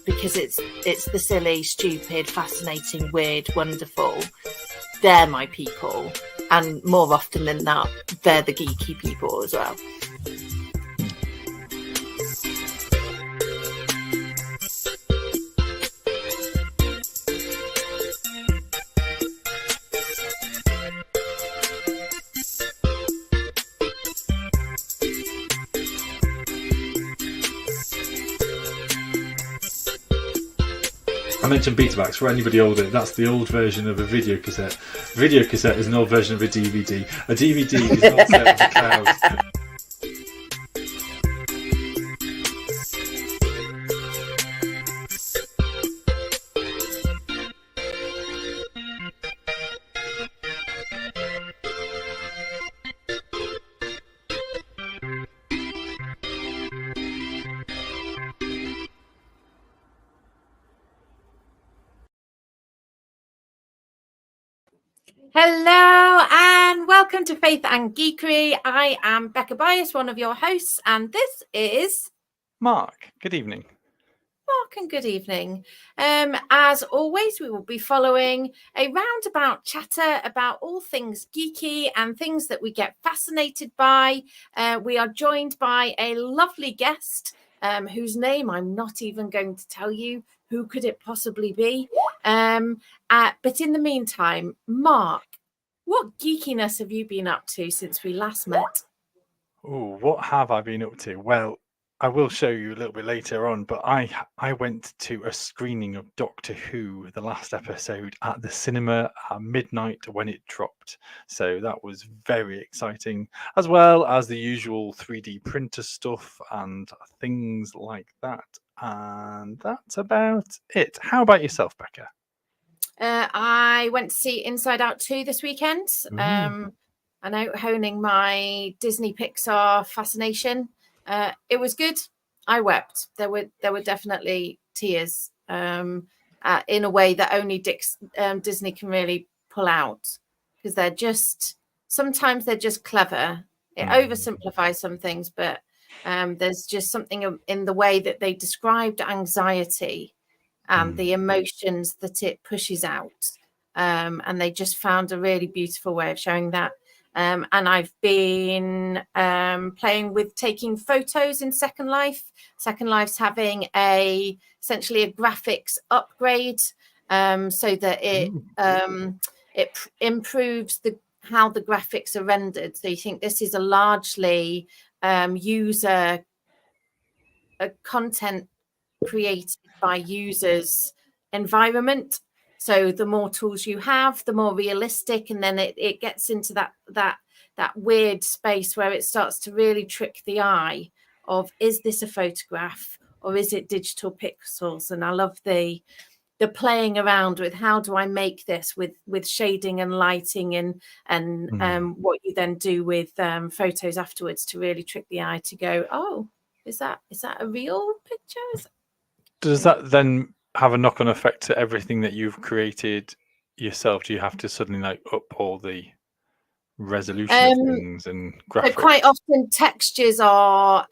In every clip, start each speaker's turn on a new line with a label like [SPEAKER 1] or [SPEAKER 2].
[SPEAKER 1] because it's the silly, stupid, fascinating, weird, wonderful. They're my people, and more often than not, they're the geeky people as well.
[SPEAKER 2] I mentioned Betamax. For anybody older, that's the old version of a video cassette. A video cassette is an old version of a DVD. A DVD is not set on the cloud.
[SPEAKER 1] Hello and welcome to Faith and Geekery. I am Becca Bias, one of your hosts, and this is
[SPEAKER 3] Mark. Good evening.
[SPEAKER 1] Mark, and good evening. As always, we will be following a roundabout chatter about all things geeky and things that we get fascinated by. We are joined by a lovely guest whose name I'm not even going to tell you. Who could it possibly be? But in the meantime, Mark, what geekiness have you been up to since we last met?
[SPEAKER 3] Oh, what have I been up to? Well, I will show you a little bit later on, but I went to a screening of Doctor Who, the last episode, at the cinema at midnight when it dropped. So that was very exciting, as well as the usual 3D printer stuff and things like that. And that's about it. How about yourself, Becca?
[SPEAKER 1] I went to see Inside Out 2 this weekend. I'm out honing my Disney Pixar fascination. It was good. I wept. There were definitely tears in a way that only Disney can really pull out, because sometimes they're just clever. It oversimplifies some things, but there's just something in the way that they described anxiety and the emotions that it pushes out. And they just found a really beautiful way of showing that. And I've been playing with taking photos in Second Life. Second Life's having essentially a graphics upgrade, so that it improves how the graphics are rendered. So you think this is a largely user content created by users environment. So the more tools you have, the more realistic, and then it gets into that weird space where it starts to really trick the eye of, is this a photograph or is it digital pixels? And I love the playing around with how do I make this with shading and lighting and what you then do with photos afterwards to really trick the eye to go, oh, is that a real picture?
[SPEAKER 3] Does that then have a knock-on effect to everything that you've created yourself? Do you have to suddenly up all the resolution of things and graphics?
[SPEAKER 1] So quite often textures are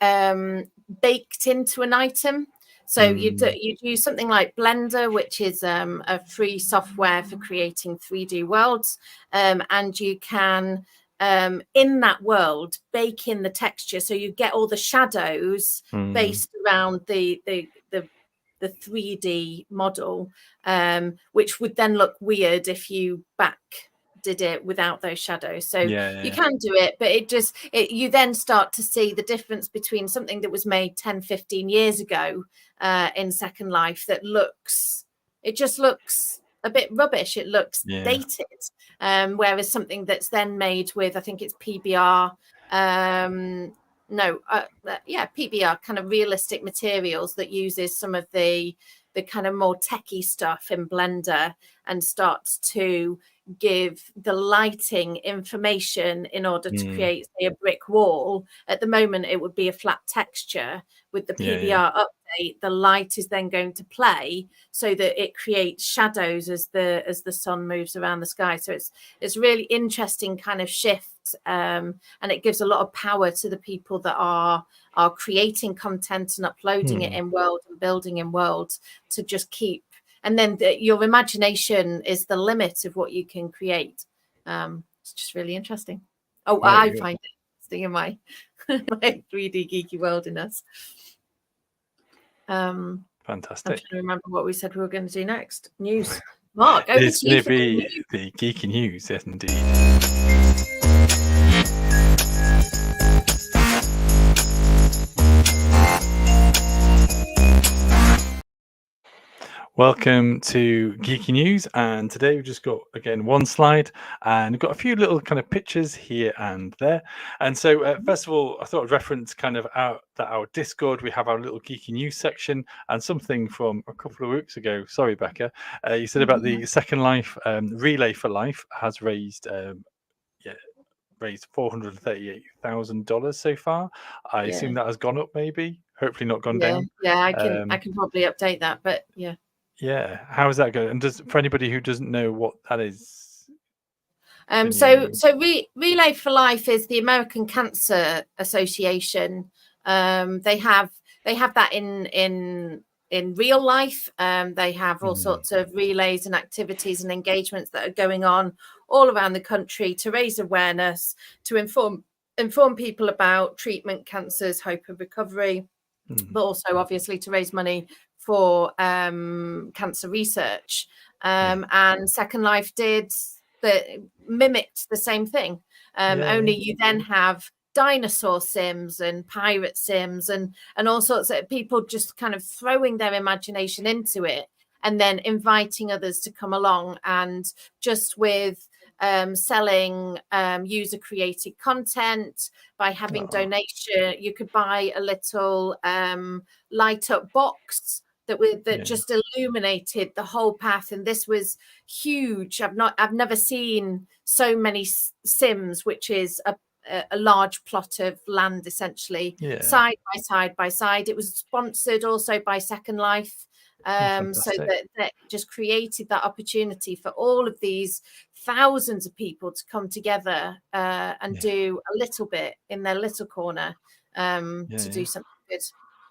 [SPEAKER 1] baked into an item. So you use something like Blender, which is a free software for creating 3D worlds, and you can in that world bake in the texture, so you get all the shadows based around the 3D model, which would then look weird if you did it without those shadows. So you can do it, but you then start to see the difference between something that was made 10-15 years ago in Second Life that just looks a bit rubbish. It looks dated, whereas something that's then made with, I think it's PBR, PBR, kind of realistic materials that uses some of the kind of more techie stuff in Blender and starts to give the lighting information in order to create, say, a brick wall. At the moment, it would be a flat texture. With the PBR update, the light is then going to play so that it creates shadows as the sun moves around the sky. So it's really interesting kind of shift and it gives a lot of power to the people that are creating content and uploading it in world and building in world to just keep. And then your imagination is the limit of what you can create. It's just really interesting. Oh, I find it interesting in my 3D geeky worldiness.
[SPEAKER 3] Fantastic.
[SPEAKER 1] I'm trying to remember what we said we were going to do next. News. Mark, over
[SPEAKER 3] It's
[SPEAKER 1] to you.
[SPEAKER 3] going to be the geeky news, yes, indeed. Welcome to Geeky News, and today we've just got, again, one slide, and we've got a few little kind of pictures here and there. And so, first of all, I thought I'd reference kind of our Discord. We have our little Geeky News section, and something from a couple of weeks ago. Sorry, Becca, you said about the Second Life Relay for Life has raised raised $438,000 so far. I assume that has gone up, maybe. Hopefully not gone down.
[SPEAKER 1] Yeah, I can probably update that, but yeah.
[SPEAKER 3] Yeah, how is that going? And for anybody who doesn't know what that is,
[SPEAKER 1] so Relay for Life is the American Cancer Association. They have that in real life. They have all sorts of relays and activities and engagements that are going on all around the country to raise awareness, to inform people about treatment, cancers, hope of recovery, but also obviously to raise money for cancer research. And Second Life mimicked the same thing. Only you then have dinosaur sims and pirate sims and all sorts of people just kind of throwing their imagination into it and then inviting others to come along, and just with selling user created content, by having donation. You could buy a little light up box that just illuminated the whole path, and this was huge. I've never seen so many sims, which is a large plot of land, essentially, side by side. It was sponsored also by Second Life, so that just created that opportunity for all of these thousands of people to come together and do a little bit in their little corner to do something good.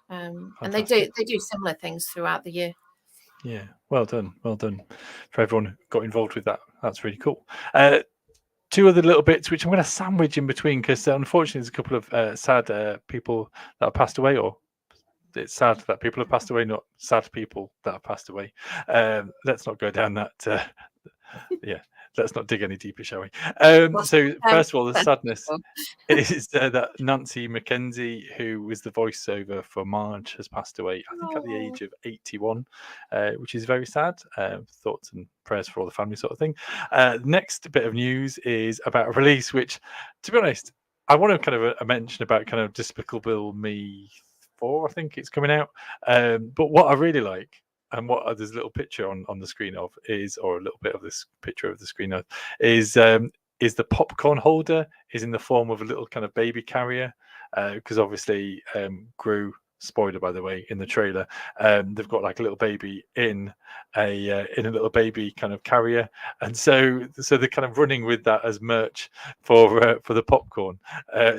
[SPEAKER 1] And they do similar things throughout the year.
[SPEAKER 3] Yeah, well done for everyone who got involved with that. That's really cool. Two other little bits which I'm going to sandwich in between, because unfortunately there's a couple of sad people that have passed away, or it's sad that people have passed away, not sad people that have passed away. Let's not go down that. Let's not dig any deeper, shall we? So first of all, the sadness is that Nancy McKenzie, who was the voiceover for Marge, has passed away, I think, at the age of 81, which is very sad. Thoughts and prayers for all the family, sort of thing. Next bit of news is about a release which, to be honest, I want to kind of mention about kind of Despicable Me 4, I think it's coming out. But what I really like, and what there's a little picture on the screen of is, or a little bit of this picture of the screen of, is the popcorn holder is in the form of a little kind of baby carrier, because obviously Gru, spoiler by the way, in the trailer, they've got like a little baby in a little baby kind of carrier, and so they're kind of running with that as merch for the popcorn,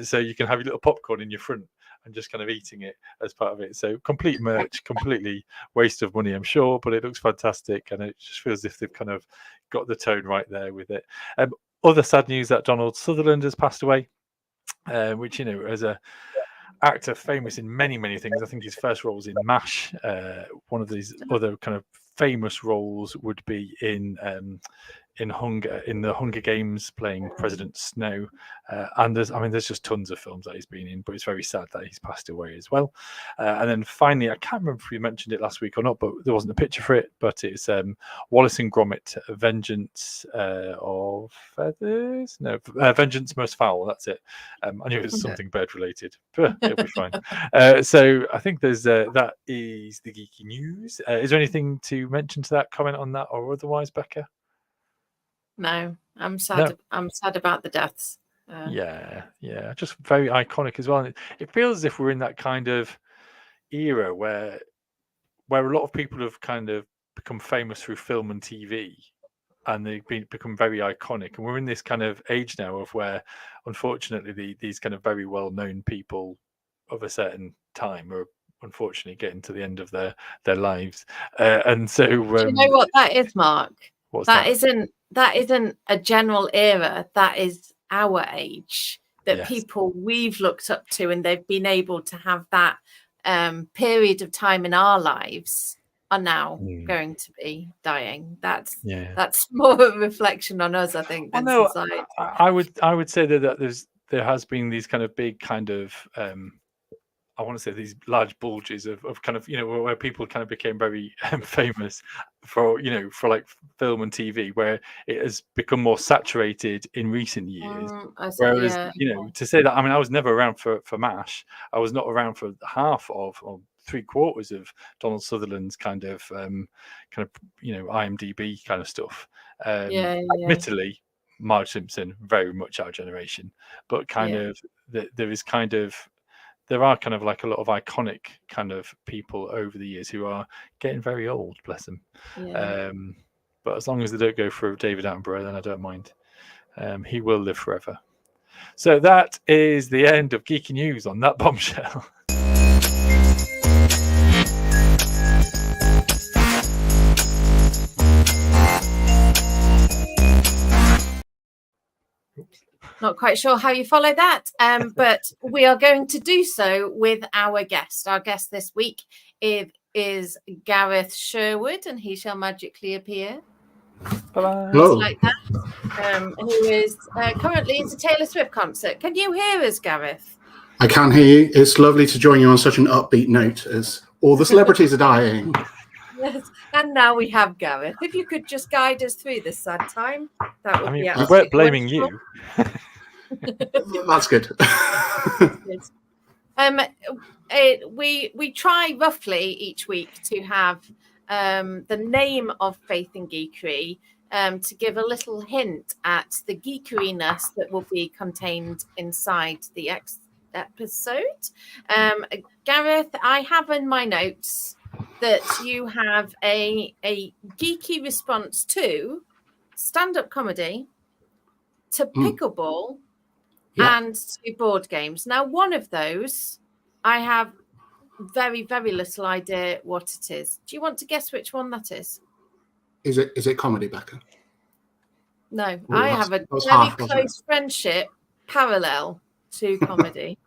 [SPEAKER 3] so you can have your little popcorn in your front and just kind of eating it as part of it. So complete merch, completely waste of money, I'm sure, but it looks fantastic, and it just feels as if they've kind of got the tone right there with it. Other sad news that Donald Sutherland has passed away, which, as a actor famous in many things. I think his first role was in MASH. One of these other kind of famous roles would be in the Hunger Games, playing President Snow, and there's just tons of films that he's been in, but it's very sad that he's passed away as well. And then finally, I can't remember if we mentioned it last week or not, but there wasn't a picture for it, but it's Wallace and Gromit: Vengeance of Feathers, Vengeance Most Foul, that's it. I knew it was something bird related, but it'll be fine. So I think there's that is the geeky news. Is there anything to mention to that, comment on that, or otherwise, Becca?
[SPEAKER 1] No, I'm sad. No. I'm sad about the deaths.
[SPEAKER 3] Yeah, just very iconic as well. It feels as if we're in that kind of era where a lot of people have kind of become famous through film and TV, and they've become very iconic. And we're in this kind of age now of where, unfortunately, these kind of very well-known people of a certain time are unfortunately getting to the end of their lives. And so,
[SPEAKER 1] do you know what that is, Mark?
[SPEAKER 3] That
[SPEAKER 1] isn't a general era. That is our age. That
[SPEAKER 3] Yes.
[SPEAKER 1] people we've looked up to, and they've been able to have that period of time in our lives, are now going to be dying. That's more of a reflection on us, I think, than society.
[SPEAKER 3] I would say that there has been these kind of big kind of I want to say these large bulges of kind of, where people kind of became very famous for like film and TV, where it has become more saturated in recent years. Whereas, to say that, I mean, I was never around for MASH. I was not around for half of or 3/4 of Donald Sutherland's kind of IMDb kind of stuff. Admittedly, Marge Simpson, very much our generation, but there are kind of like a lot of iconic kind of people over the years who are getting very old, bless them. But as long as they don't go for David Attenborough, then I don't mind. He will live forever. So that is the end of Geeky News on that bombshell.
[SPEAKER 1] Not quite sure how you follow that, but we are going to do so with our guest. Our guest this week is Gareth Sherwood, and he shall magically appear.
[SPEAKER 4] Hello.
[SPEAKER 1] Like that. Who is currently at a Taylor Swift concert. Can you hear us, Gareth?
[SPEAKER 4] I can hear you. It's lovely to join you on such an upbeat note as all the celebrities are dying.
[SPEAKER 1] Yes, and now we have Gareth. If you could just guide us through this sad time, that would be
[SPEAKER 3] we weren't blaming you.
[SPEAKER 4] That's good.
[SPEAKER 1] We try roughly each week to have the name of Faith and Geekery to give a little hint at the geekeriness that will be contained inside the episode. Gareth, I have in my notes that you have a geeky response to stand-up comedy, to pickleball, and to board games. Now, one of those, I have very, very little idea what it is. Do you want to guess which one that is?
[SPEAKER 4] Is it comedy, Becca?
[SPEAKER 1] No, I have a very close friendship parallel to comedy.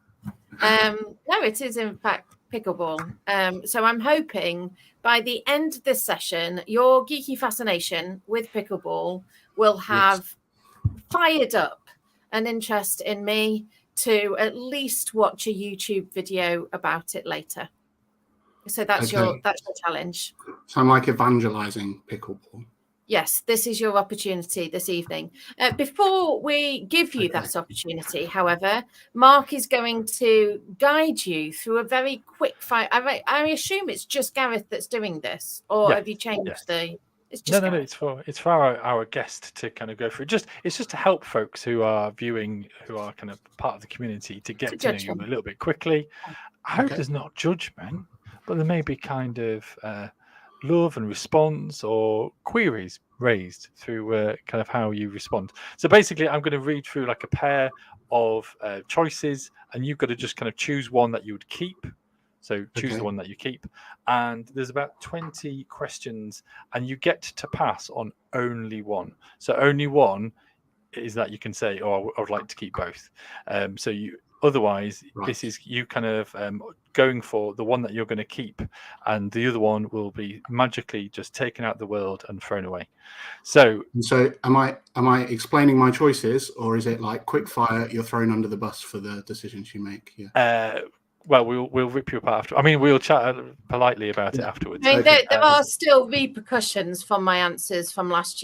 [SPEAKER 1] No, it is in fact pickleball. So I'm hoping by the end of this session, your geeky fascination with pickleball will have fired up an interest in me to at least watch a YouTube video about it later. So that's your challenge.
[SPEAKER 4] So I'm like evangelizing pickleball.
[SPEAKER 1] Yes, this is your opportunity this evening. Before we give you that opportunity, however, Mark is going to guide you through a very quick fire. I assume it's just Gareth that's doing this, or have you changed the? It's just
[SPEAKER 3] no. It's for our guest to kind of go through. It's just to help folks who are viewing, who are kind of part of the community, to get to know you a little bit quickly. I hope there's not judgment, but there may be kind of love and response or queries raised through kind of how you respond. So basically, I'm going to read through like a pair of choices, and you've got to just kind of choose one that you would keep. So choose the one that you keep. And there's about 20 questions, and you get to pass on only one. So only one is that you can say, oh, I would like to keep both. So you otherwise, this is you kind of going for the one that you're going to keep, and the other one will be magically just taken out of the world and thrown away. So
[SPEAKER 4] am I explaining my choices, or is it like quick fire, you're thrown under the bus for the decisions you make?
[SPEAKER 3] Well, we'll rip you apart after. I mean, we'll chat politely about it afterwards.
[SPEAKER 1] I mean, there are still repercussions from my answers from last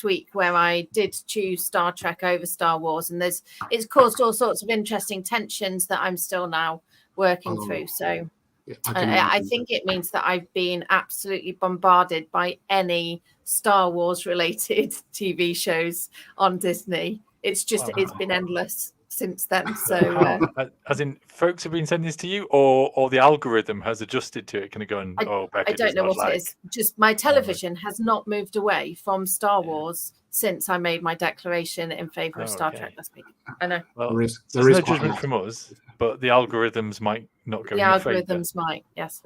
[SPEAKER 1] week, where I did choose Star Trek over Star Wars, and it's caused all sorts of interesting tensions that I'm still now working through. So I think it means that I've been absolutely bombarded by any Star Wars related TV shows on Disney. It's just it's been endless. since then. So
[SPEAKER 3] As in, folks have been sending this to you, or the algorithm has adjusted to it, kind of going, Becca
[SPEAKER 1] I don't
[SPEAKER 3] does
[SPEAKER 1] know
[SPEAKER 3] not
[SPEAKER 1] what
[SPEAKER 3] like.
[SPEAKER 1] it is. Just my television has not moved away from Star Wars since I made my declaration in favour of Star Trek last week. I know.
[SPEAKER 3] Well,
[SPEAKER 4] There is
[SPEAKER 3] no
[SPEAKER 4] quite a
[SPEAKER 3] judgment
[SPEAKER 4] lot.
[SPEAKER 3] from us, but the algorithms might not go
[SPEAKER 1] The
[SPEAKER 3] in your favour.
[SPEAKER 1] algorithms might, yes.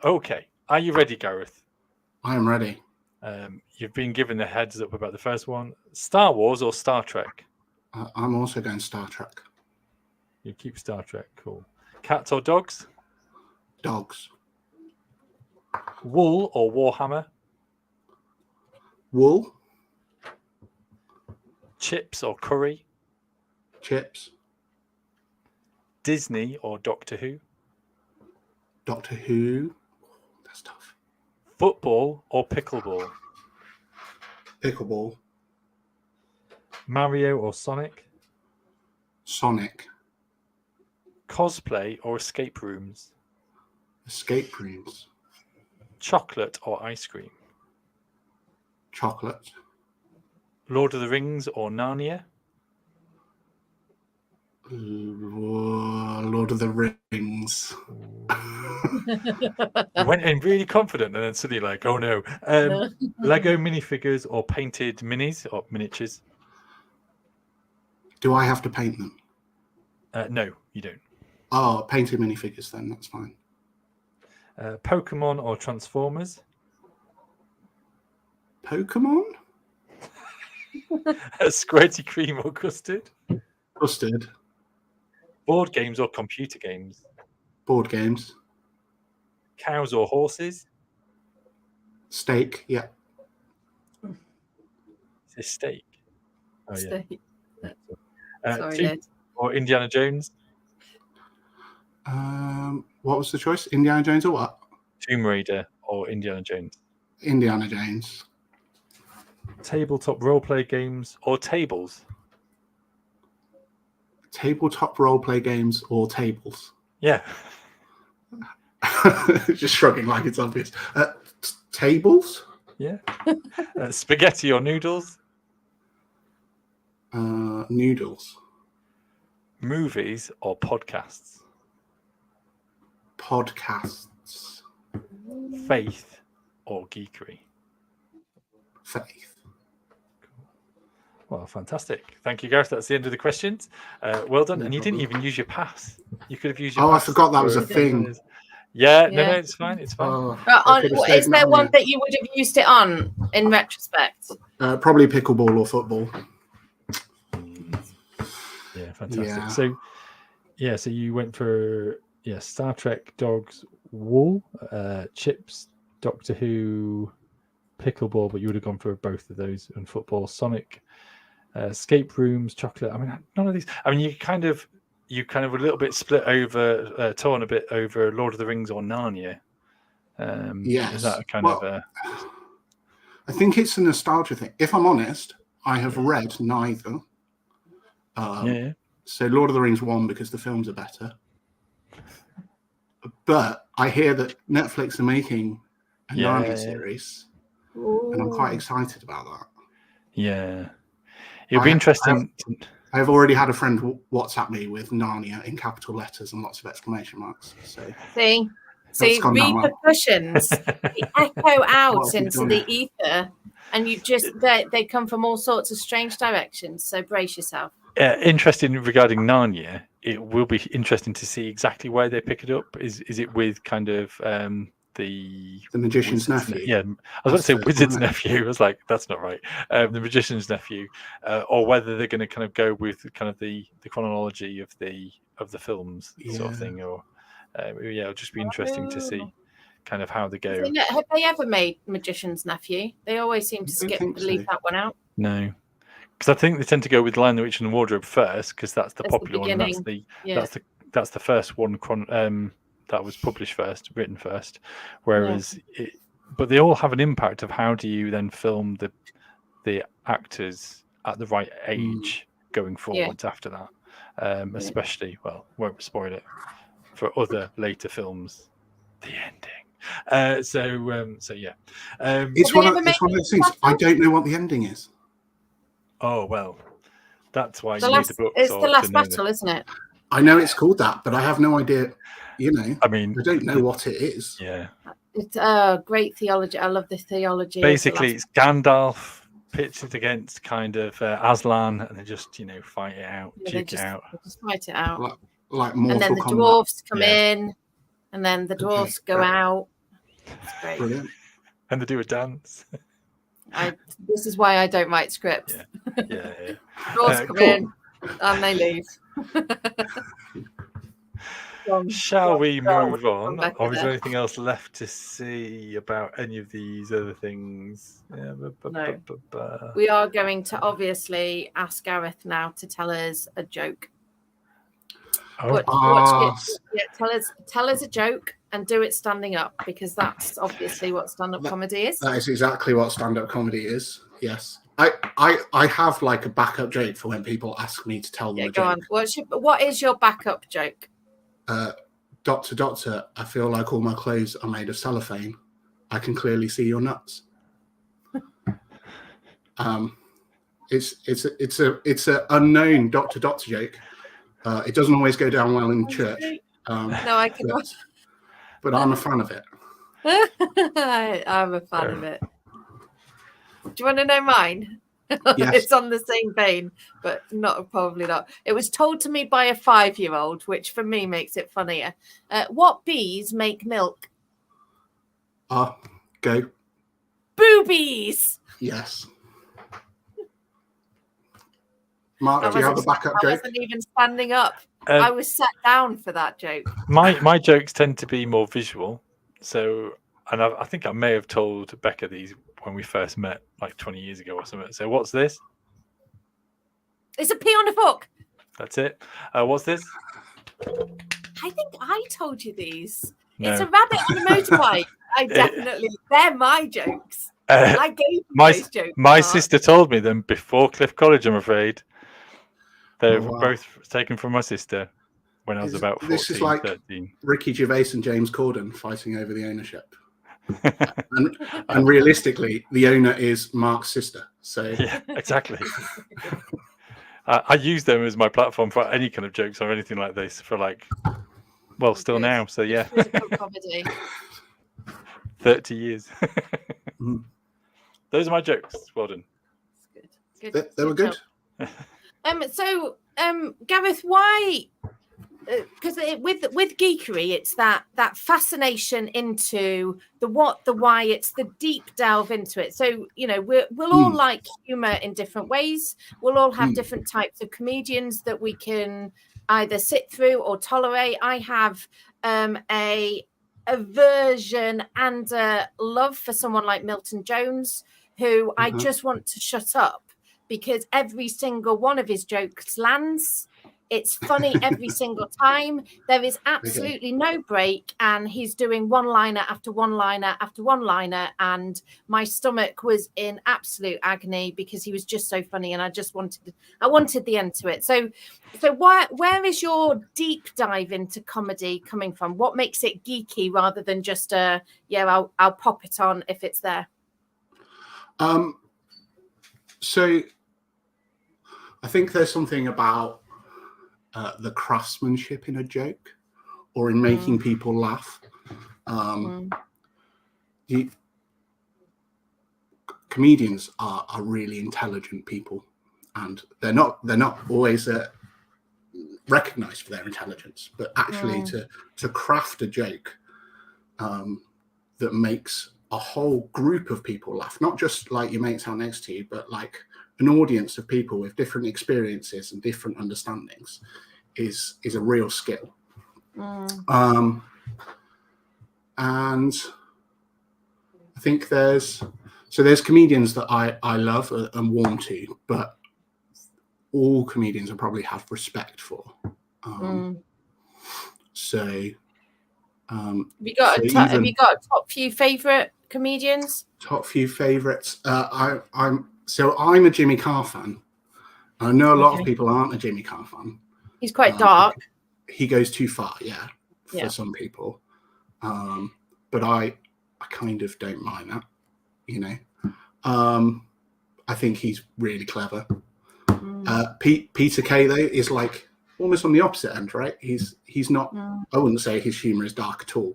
[SPEAKER 3] Okay, are you ready, Gareth?
[SPEAKER 4] I am ready.
[SPEAKER 3] You've been given the heads up about the first one. Star Wars or Star Trek?
[SPEAKER 4] I'm also going Star Trek.
[SPEAKER 3] You keep Star Trek, cool. Cats or dogs?
[SPEAKER 4] Dogs.
[SPEAKER 3] Wool or Warhammer?
[SPEAKER 4] Wool.
[SPEAKER 3] Chips or curry?
[SPEAKER 4] Chips.
[SPEAKER 3] Disney or Doctor Who?
[SPEAKER 4] Doctor Who. That's tough.
[SPEAKER 3] Football or pickleball?
[SPEAKER 4] Pickleball.
[SPEAKER 3] Mario or Sonic?
[SPEAKER 4] Sonic.
[SPEAKER 3] Cosplay or escape rooms?
[SPEAKER 4] Escape rooms.
[SPEAKER 3] Chocolate or ice cream?
[SPEAKER 4] Chocolate.
[SPEAKER 3] Lord of the Rings or Narnia?
[SPEAKER 4] Lord of the Rings.
[SPEAKER 3] You went in really confident and then suddenly like, oh no. Lego minifigures or painted minis or miniatures?
[SPEAKER 4] Do I have to paint them?
[SPEAKER 3] No, you don't.
[SPEAKER 4] Oh, painted minifigures then, that's fine.
[SPEAKER 3] Pokemon or Transformers?
[SPEAKER 4] Pokemon?
[SPEAKER 3] Squirty cream or custard?
[SPEAKER 4] Custard.
[SPEAKER 3] Board games or computer games?
[SPEAKER 4] Board games.
[SPEAKER 3] Cows or horses?
[SPEAKER 4] Steak, yeah.
[SPEAKER 3] Is this steak? Oh, yeah.
[SPEAKER 1] Steak. Sorry,
[SPEAKER 3] Tomb
[SPEAKER 1] Ned.
[SPEAKER 3] or Indiana Jones?
[SPEAKER 4] What was the choice? Indiana Jones or what?
[SPEAKER 3] Tomb Raider or Indiana Jones?
[SPEAKER 4] Indiana Jones.
[SPEAKER 3] Tabletop roleplay games or tables?
[SPEAKER 4] Tabletop roleplay games or tables?
[SPEAKER 3] Yeah.
[SPEAKER 4] Just shrugging like it's obvious. Tables?
[SPEAKER 3] Yeah. Spaghetti or noodles?
[SPEAKER 4] Noodles.
[SPEAKER 3] Movies or podcasts?
[SPEAKER 4] Podcasts.
[SPEAKER 3] Faith or geekery?
[SPEAKER 4] Faith.
[SPEAKER 3] Well, fantastic. Thank you, Gareth. That's the end of the questions. Well done. And you didn't even use your pass. You could have used your
[SPEAKER 4] Oh,
[SPEAKER 3] pass.
[SPEAKER 4] I forgot that was a thing.
[SPEAKER 3] Yeah, no,
[SPEAKER 1] Yeah.
[SPEAKER 3] it's fine. It's fine.
[SPEAKER 4] Oh,
[SPEAKER 1] Is there one that you would have used it on in retrospect?
[SPEAKER 4] Probably pickleball or football.
[SPEAKER 3] Yeah, fantastic.
[SPEAKER 4] Yeah.
[SPEAKER 3] So you went for Star Trek, dogs, wool, chips, Doctor Who, pickleball, but you would have gone for both of those, and football, Sonic, escape rooms, chocolate. I mean, none of these. I mean, you kind of a little bit split over, torn a bit over Lord of the Rings or Narnia.
[SPEAKER 4] Yes.
[SPEAKER 3] Is that
[SPEAKER 4] I think it's a nostalgia thing. If I'm honest, I have read neither. So Lord of the Rings won because the films are better. But I hear that Netflix are making a Narnia series.
[SPEAKER 1] Ooh.
[SPEAKER 4] And I'm quite excited about that.
[SPEAKER 3] Yeah. It'll be interesting.
[SPEAKER 4] I have already had a friend WhatsApp me with Narnia in capital letters and lots of exclamation marks. So
[SPEAKER 1] See, repercussions they echo out into the ether, and they come from all sorts of strange directions. So brace yourself.
[SPEAKER 3] Interesting regarding Narnia. It will be interesting to see exactly where they pick it up. Is it with kind of the
[SPEAKER 4] Magician's Nephew?
[SPEAKER 3] Yeah, I was about to say Wizard's Nephew. I was like, that's not right. The Magician's Nephew, or whether they're going to kind of go with kind of the chronology of the films sort of thing, or it'll just be interesting to see kind of how they go.
[SPEAKER 1] Have they ever made Magician's Nephew? They always seem to leave that one out.
[SPEAKER 3] No. Because I think they tend to go with Lion, the Witch, and the Wardrobe first, because that's the popular one. And that's the first one that was published first, written first. Whereas, but they all have an impact of how do you then film the actors at the right age going forwards after that. Especially, won't spoil it for other later films. The ending. It's
[SPEAKER 4] one of those things. I don't know what the ending is.
[SPEAKER 3] Oh, well, That's why
[SPEAKER 1] The
[SPEAKER 3] you
[SPEAKER 1] last,
[SPEAKER 3] need the books.
[SPEAKER 1] it's
[SPEAKER 3] or
[SPEAKER 1] the
[SPEAKER 3] to
[SPEAKER 1] last
[SPEAKER 3] know
[SPEAKER 1] battle,
[SPEAKER 3] that.
[SPEAKER 1] isn't it?
[SPEAKER 4] I know it's called that, but I have no idea. You know,
[SPEAKER 3] I mean,
[SPEAKER 4] I don't know what it is.
[SPEAKER 3] Yeah.
[SPEAKER 1] It's great theology. I love the theology.
[SPEAKER 3] Basically,
[SPEAKER 1] of
[SPEAKER 3] it's Gandalf pitched it against kind of Aslan, and they just fight it out,
[SPEAKER 1] they
[SPEAKER 3] duke it out.
[SPEAKER 1] just fight it out.
[SPEAKER 4] Like
[SPEAKER 1] And then
[SPEAKER 4] Mortal
[SPEAKER 1] the
[SPEAKER 4] Kombat.
[SPEAKER 1] dwarves come
[SPEAKER 3] Yeah.
[SPEAKER 1] in, and then the dwarves go out. It's great.
[SPEAKER 4] Brilliant.
[SPEAKER 3] And they do a dance.
[SPEAKER 1] This is why I don't write scripts.
[SPEAKER 3] Yeah.
[SPEAKER 1] Dwarves come
[SPEAKER 3] Cool.
[SPEAKER 1] in, and they leave.
[SPEAKER 3] Shall we move on?
[SPEAKER 1] back
[SPEAKER 3] Or is
[SPEAKER 1] there.
[SPEAKER 3] there anything else left to see about any of these other things?
[SPEAKER 1] No. We are going to obviously ask Gareth now to tell us a joke.
[SPEAKER 3] Oh.
[SPEAKER 1] Tell us a joke and do it standing up, because that's obviously what stand-up comedy is.
[SPEAKER 4] That is exactly what stand-up comedy is. Yes. I have like a backup joke for when people ask me to tell them a
[SPEAKER 1] Go
[SPEAKER 4] joke.
[SPEAKER 1] on. What is your backup joke?
[SPEAKER 4] Doctor, I feel like all my clothes are made of cellophane. I can clearly see your nuts. It's a unknown doctor joke. It doesn't always go down well in church.
[SPEAKER 1] No, I can.
[SPEAKER 4] But I'm a fan of it.
[SPEAKER 1] I'm a fan of it. Do you want to know mine?
[SPEAKER 4] Yes.
[SPEAKER 1] It's on the same vein, but probably not. It was told to me by a 5-year-old, which for me makes it funnier. What bees make milk?
[SPEAKER 4] Go.
[SPEAKER 1] Boobies.
[SPEAKER 4] Yes. Mark, do you have a backup
[SPEAKER 1] I
[SPEAKER 4] joke?
[SPEAKER 1] wasn't even standing up. I was sat down for that joke.
[SPEAKER 3] My jokes tend to be more visual. So, and I think I may have told Becca these when we first met, like 20 years ago or something. So, what's this?
[SPEAKER 1] It's a pea on a fork.
[SPEAKER 3] That's it. What's this?
[SPEAKER 1] I think I told you these.
[SPEAKER 3] No.
[SPEAKER 1] It's a rabbit on a motorbike. They're my jokes. I gave you those jokes.
[SPEAKER 3] My sister told me them before Cliff College, I'm afraid. They were
[SPEAKER 4] wow.
[SPEAKER 3] both taken from my sister when I was about 14,
[SPEAKER 4] this is like
[SPEAKER 3] 13.
[SPEAKER 4] Ricky Gervais and James Corden fighting over the ownership. and realistically, the owner is Mark's sister. So
[SPEAKER 3] yeah, exactly. I use them as my platform for any kind of jokes or anything like this for still now. So yeah,
[SPEAKER 1] physical comedy.
[SPEAKER 3] 30 years. Those are my jokes. Well done.
[SPEAKER 1] Good.
[SPEAKER 4] They were good.
[SPEAKER 1] So, Gareth, why? Because with geekery, it's that fascination into the what, the why. It's the deep delve into it. So we'll all like humor in different ways. We'll all have different types of comedians that we can either sit through or tolerate. I have a aversion and a love for someone like Milton Jones, who I just want to shut up, because every single one of his jokes lands. It's funny every single time. There is absolutely no break, and he's doing one-liner after one-liner after one-liner, and my stomach was in absolute agony because he was just so funny, and I wanted the end to it. So where is your deep dive into comedy coming from? What makes it geeky rather than just I'll pop it on if it's there?
[SPEAKER 4] So I think there's something about the craftsmanship in a joke or in making people laugh. Comedians are really intelligent people, and they're not always recognized for their intelligence, but actually to craft a joke that makes a whole group of people laugh, not just like your mates out next to you, but like an audience of people with different experiences and different understandings is a real skill. And I think there's comedians that I love and warm to, but all comedians I probably have respect for. So have you got a
[SPEAKER 1] top few favorite comedians?
[SPEAKER 4] Top few favorites. I'm a Jimmy Carr fan. I know a lot of people aren't a Jimmy Carr fan.
[SPEAKER 1] He's quite dark.
[SPEAKER 4] He goes too far, for some people. But I kind of don't mind that, I think he's really clever. Peter Kay though is like almost on the opposite end, right? He's not. I wouldn't say his humor is dark at all.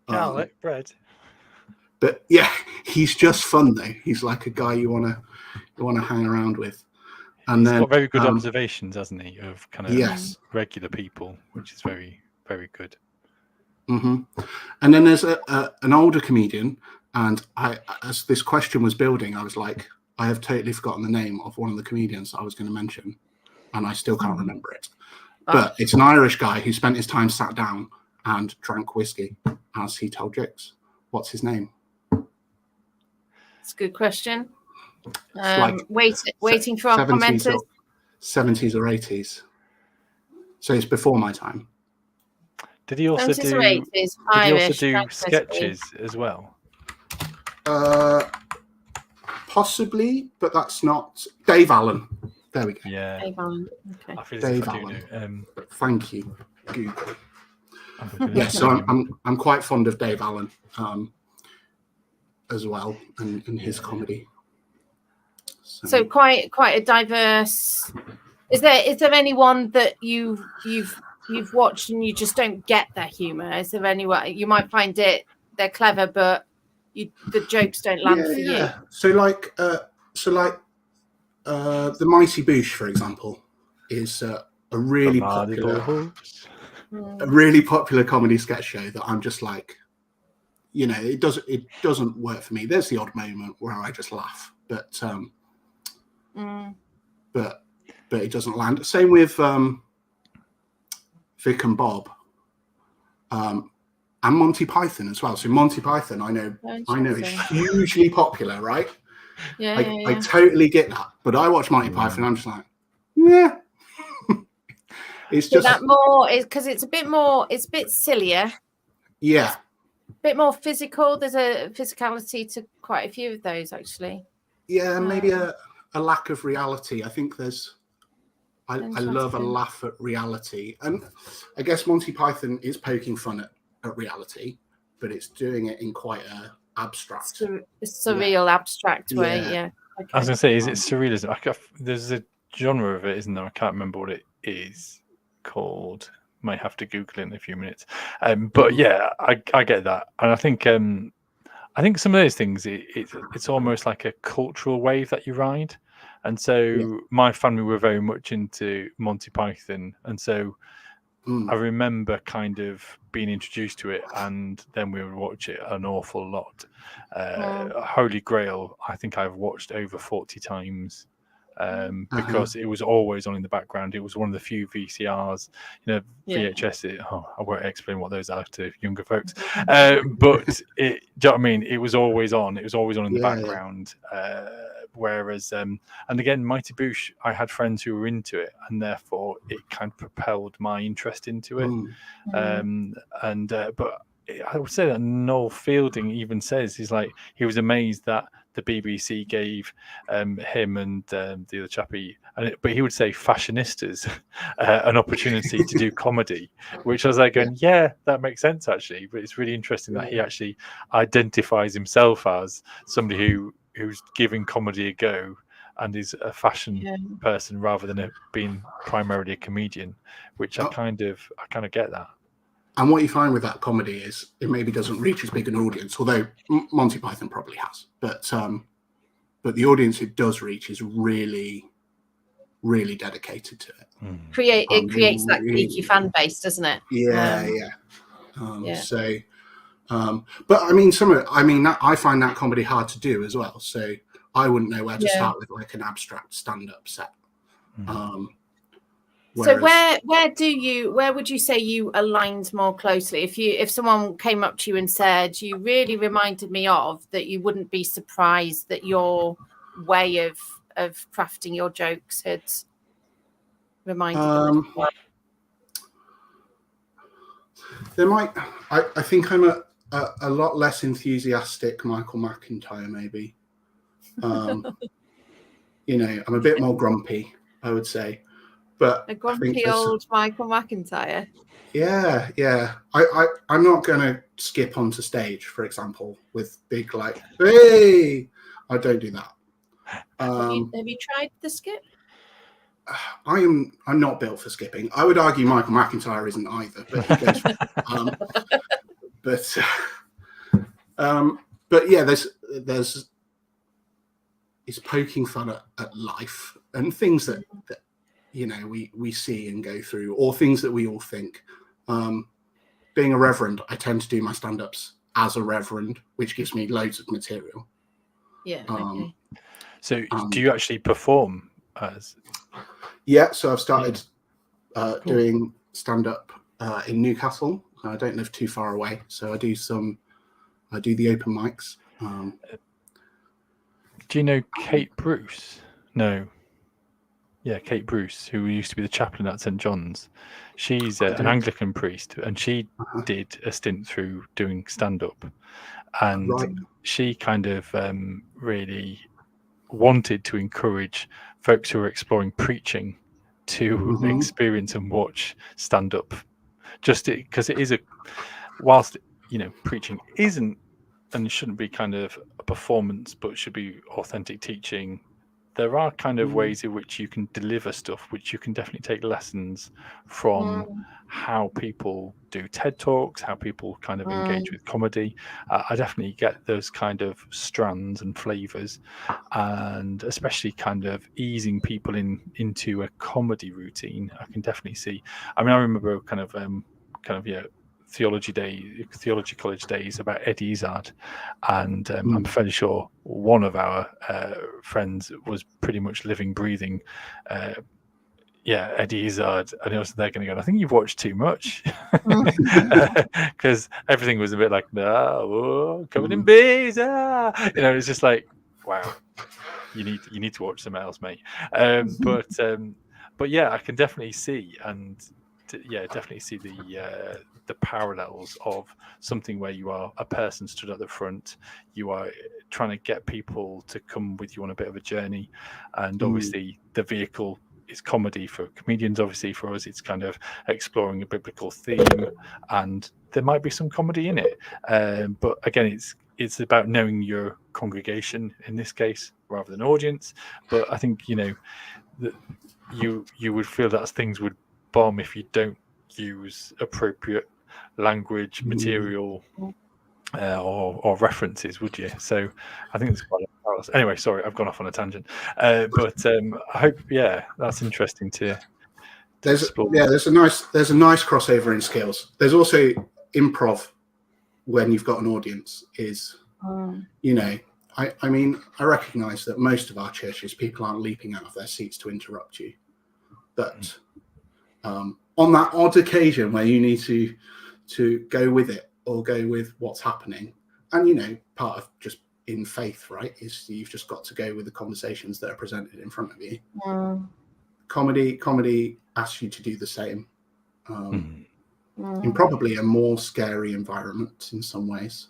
[SPEAKER 3] Garlic bread.
[SPEAKER 4] But yeah, he's just fun though. He's like a guy you wanna hang around with. And
[SPEAKER 3] He's
[SPEAKER 4] then
[SPEAKER 3] got very good observations, hasn't he, of kind of
[SPEAKER 4] yes,
[SPEAKER 3] regular people, which is very, very good.
[SPEAKER 4] And then there's an older comedian, and as this question was building, I was like, I have totally forgotten the name of one of the comedians I was going to mention, and I still can't remember it. But it's an Irish guy who spent his time sat down and drank whiskey as he told jokes. What's his name?
[SPEAKER 1] It's a good question.
[SPEAKER 4] Like
[SPEAKER 1] Waiting for our commenters.
[SPEAKER 4] 70s or 80s. So it's before my time.
[SPEAKER 3] Did he also
[SPEAKER 1] 70s or 80s, Irish,
[SPEAKER 3] sketches as well?
[SPEAKER 4] Possibly, but that's not Dave Allen. There we go.
[SPEAKER 3] Yeah.
[SPEAKER 1] Dave Allen. Okay.
[SPEAKER 3] I feel
[SPEAKER 4] Dave
[SPEAKER 3] as if I
[SPEAKER 4] Allen.
[SPEAKER 3] do know.
[SPEAKER 4] Thank you, Google. Yeah, so I'm quite fond of Dave Allen as well, and his comedy.
[SPEAKER 1] So quite a diverse. Is there anyone that you've watched and you just don't get their humor? Is there anyone you might find they're clever, but the jokes don't land for you?
[SPEAKER 4] So like the Mighty Boosh, for example, is a really popular comedy sketch show that I'm just like, it doesn't work for me. There's the odd moment where I just laugh, but it doesn't land. Same with Vic and Bob, and Monty Python as well. So Monty Python, I know is hugely popular, right? I totally get that. But I watch Monty Python, I'm just like, yeah. It's just
[SPEAKER 1] that more is because it's a bit sillier.
[SPEAKER 4] Yeah.
[SPEAKER 1] A bit more physical. There's a physicality to quite a few of those, actually.
[SPEAKER 4] Yeah, maybe a lack of reality. I think I love a laugh at reality. And I guess Monty Python is poking fun at reality, but it's doing it in quite a abstract,
[SPEAKER 1] surreal, abstract way. Yeah. Okay.
[SPEAKER 3] I was going to say, is it surrealism? There's a genre of it, isn't there? I can't remember what it is called. Might have to Google it in a few minutes. But yeah, I get that, and I think some of those things it's almost like a cultural wave that you ride, and so my family were very much into Monty Python, and so I remember kind of being introduced to it, and then we would watch it an awful lot. Holy Grail, I think I've watched over 40 times. Because it was always on in the background. It was one of the few VCRs, VHS. I won't explain what those are to younger folks, but do you know what I mean? It was always on. It was always on in the background. Whereas, and again, Mighty Boosh, I had friends who were into it, and therefore it kind of propelled my interest into it. But I would say that Noel Fielding even says he was amazed that the BBC gave him and the other chappie, but he would say fashionistas an opportunity to do comedy, which I was like going, yeah, that makes sense actually. But it's really interesting that he actually identifies himself as somebody who's giving comedy a go and is a fashion person rather than being primarily a comedian, which I kind of get that.
[SPEAKER 4] And what you find with that comedy is it maybe doesn't reach as big an audience, although Monty Python probably has. But the audience it does reach is really, really dedicated to it.
[SPEAKER 1] It creates that geeky fan base, doesn't it?
[SPEAKER 4] Yeah. But I mean, I find that comedy hard to do as well. So I wouldn't know where to start with like an abstract stand-up set.
[SPEAKER 1] So where would you say you aligned more closely? If someone came up to you and said, you really reminded me of that, you wouldn't be surprised that your way of crafting your jokes had reminded them of
[SPEAKER 4] there might I think I'm a lot less enthusiastic Michael McIntyre maybe. I'm a bit more grumpy, I would say. But
[SPEAKER 1] a grumpy old Michael McIntyre.
[SPEAKER 4] Yeah. I'm not going to skip onto stage, for example, with big hey. I don't do that.
[SPEAKER 1] Have you tried the skip?
[SPEAKER 4] I'm not built for skipping. I would argue Michael McIntyre isn't either, but he goes. But yeah, there's it's poking fun at life and things that we see and go through, or things that we all think. Being a reverend, I tend to do my stand-ups as a reverend, which gives me loads of material.
[SPEAKER 1] Yeah. Okay.
[SPEAKER 3] So do you actually perform as?
[SPEAKER 4] Yeah, so I've started doing stand-up in Newcastle. I don't live too far away, so I do the open mics.
[SPEAKER 3] Do you know Kate Bruce? No. Yeah, Kate Bruce, who used to be the chaplain at St. John's. She's an Anglican priest, and she did a stint through doing stand-up. And she kind of really wanted to encourage folks who are exploring preaching to experience and watch stand-up, just because it is whilst preaching isn't and shouldn't be kind of a performance, but should be authentic teaching. There are kind of ways in which you can deliver stuff, which you can definitely take lessons from how people do TED Talks, how people kind of engage with comedy. I definitely get those kind of strands and flavors, and especially kind of easing people into a comedy routine. I can definitely see. I mean, I remember kind of theology college days about Eddie Izzard, and I'm fairly sure one of our friends was pretty much living, breathing Eddie Izzard, and I was there going to go, I think you've watched too much, because everything was a bit like, no, coming in bees, it's just like, wow, you need to watch something else, mate. But yeah, I can definitely see, and definitely see the parallels of something where you are a person stood at the front, you are trying to get people to come with you on a bit of a journey, and obviously the vehicle is comedy for comedians. Obviously for us, it's kind of exploring a biblical theme, and there might be some comedy in it. But again, it's about knowing your congregation in this case rather than audience. But I think that you would feel that things would bomb if you don't use appropriate language, material, or references, would you? So I think it's quite a balance. Anyway, sorry, I've gone off on a tangent. But I hope, that's interesting to explore.
[SPEAKER 4] There's a nice crossover in skills. There's also improv when you've got an audience. I mean, I recognise that most of our churches, people aren't leaping out of their seats to interrupt you, but on that odd occasion where you need to go with it or go with what's happening, and part of just in faith, right, is you've just got to go with the conversations that are presented in front of you. Comedy asks you to do the same, in probably a more scary environment in some ways.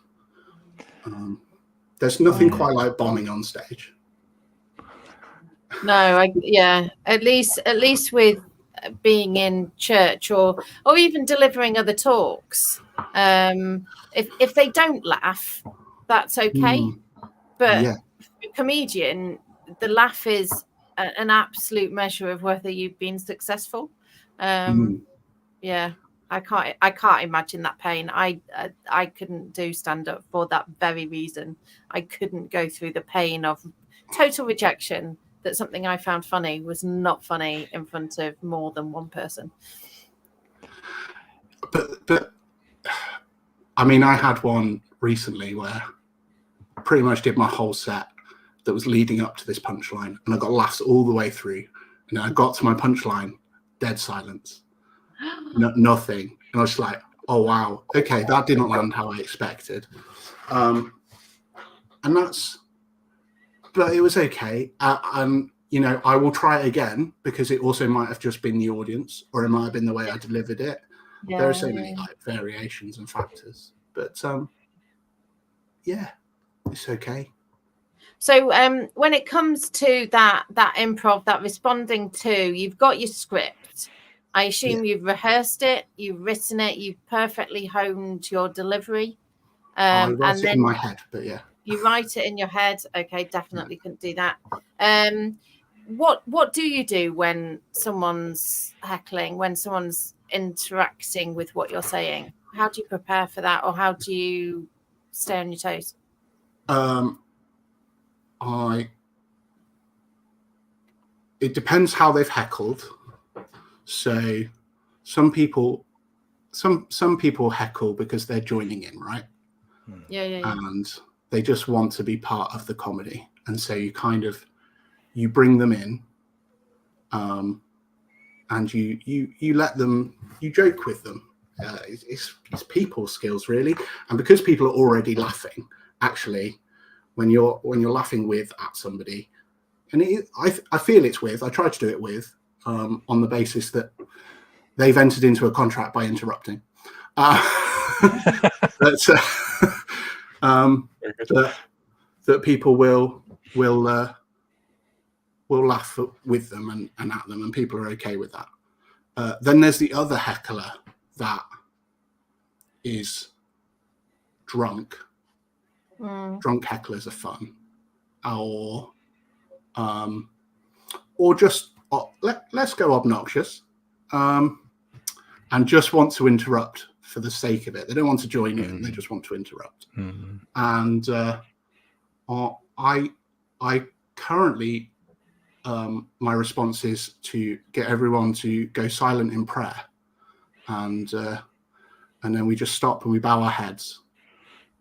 [SPEAKER 4] There's nothing quite like bombing on stage.
[SPEAKER 1] No, at least with being in church or even delivering other talks, if they don't laugh, that's okay. But a comedian, the laugh is an absolute measure of whether you've been successful. I can't imagine that pain. I couldn't do stand-up for that very reason. I couldn't go through the pain of total rejection that something I found funny was not funny in front of more than one person.
[SPEAKER 4] But I mean, I had one recently where I pretty much did my whole set that was leading up to this punchline, and I got laughs all the way through. And I got to my punchline, dead silence. Nothing. And I was like, oh wow, okay, that didn't land how I expected. And but it was okay. I will try it again, because it also might have just been the audience, or it might have been the way I delivered it. There are so many variations and factors, but it's okay.
[SPEAKER 1] So when it comes to that improv, that responding to, you've got your script. I assume you've rehearsed it, you've written it, you've perfectly honed your delivery.
[SPEAKER 4] I write it in my head, but
[SPEAKER 1] you write it in your head. Okay, definitely couldn't do that. what do you do when someone's heckling, when someone's interacting with what you're saying? How do you prepare for that, or how do you stay on your toes?
[SPEAKER 4] It depends how they've heckled. So some people heckle because they're joining in, right?
[SPEAKER 1] Yeah.
[SPEAKER 4] And they just want to be part of the comedy, and so you bring them in, and you let them, you joke with them. It's people skills, really. And because people are already laughing, actually, when you're laughing at somebody, and I feel it's I try to do it with, on the basis that they've entered into a contract by interrupting. That people will laugh with them and at them, and people are okay with that. Then there's the other heckler that is drunk. Drunk hecklers are fun, or just let's go obnoxious, and just want to interrupt for the sake of it. They don't want to join in; they just want to interrupt. And I currently, my response is to get everyone to go silent in prayer, and then we just stop and we bow our heads,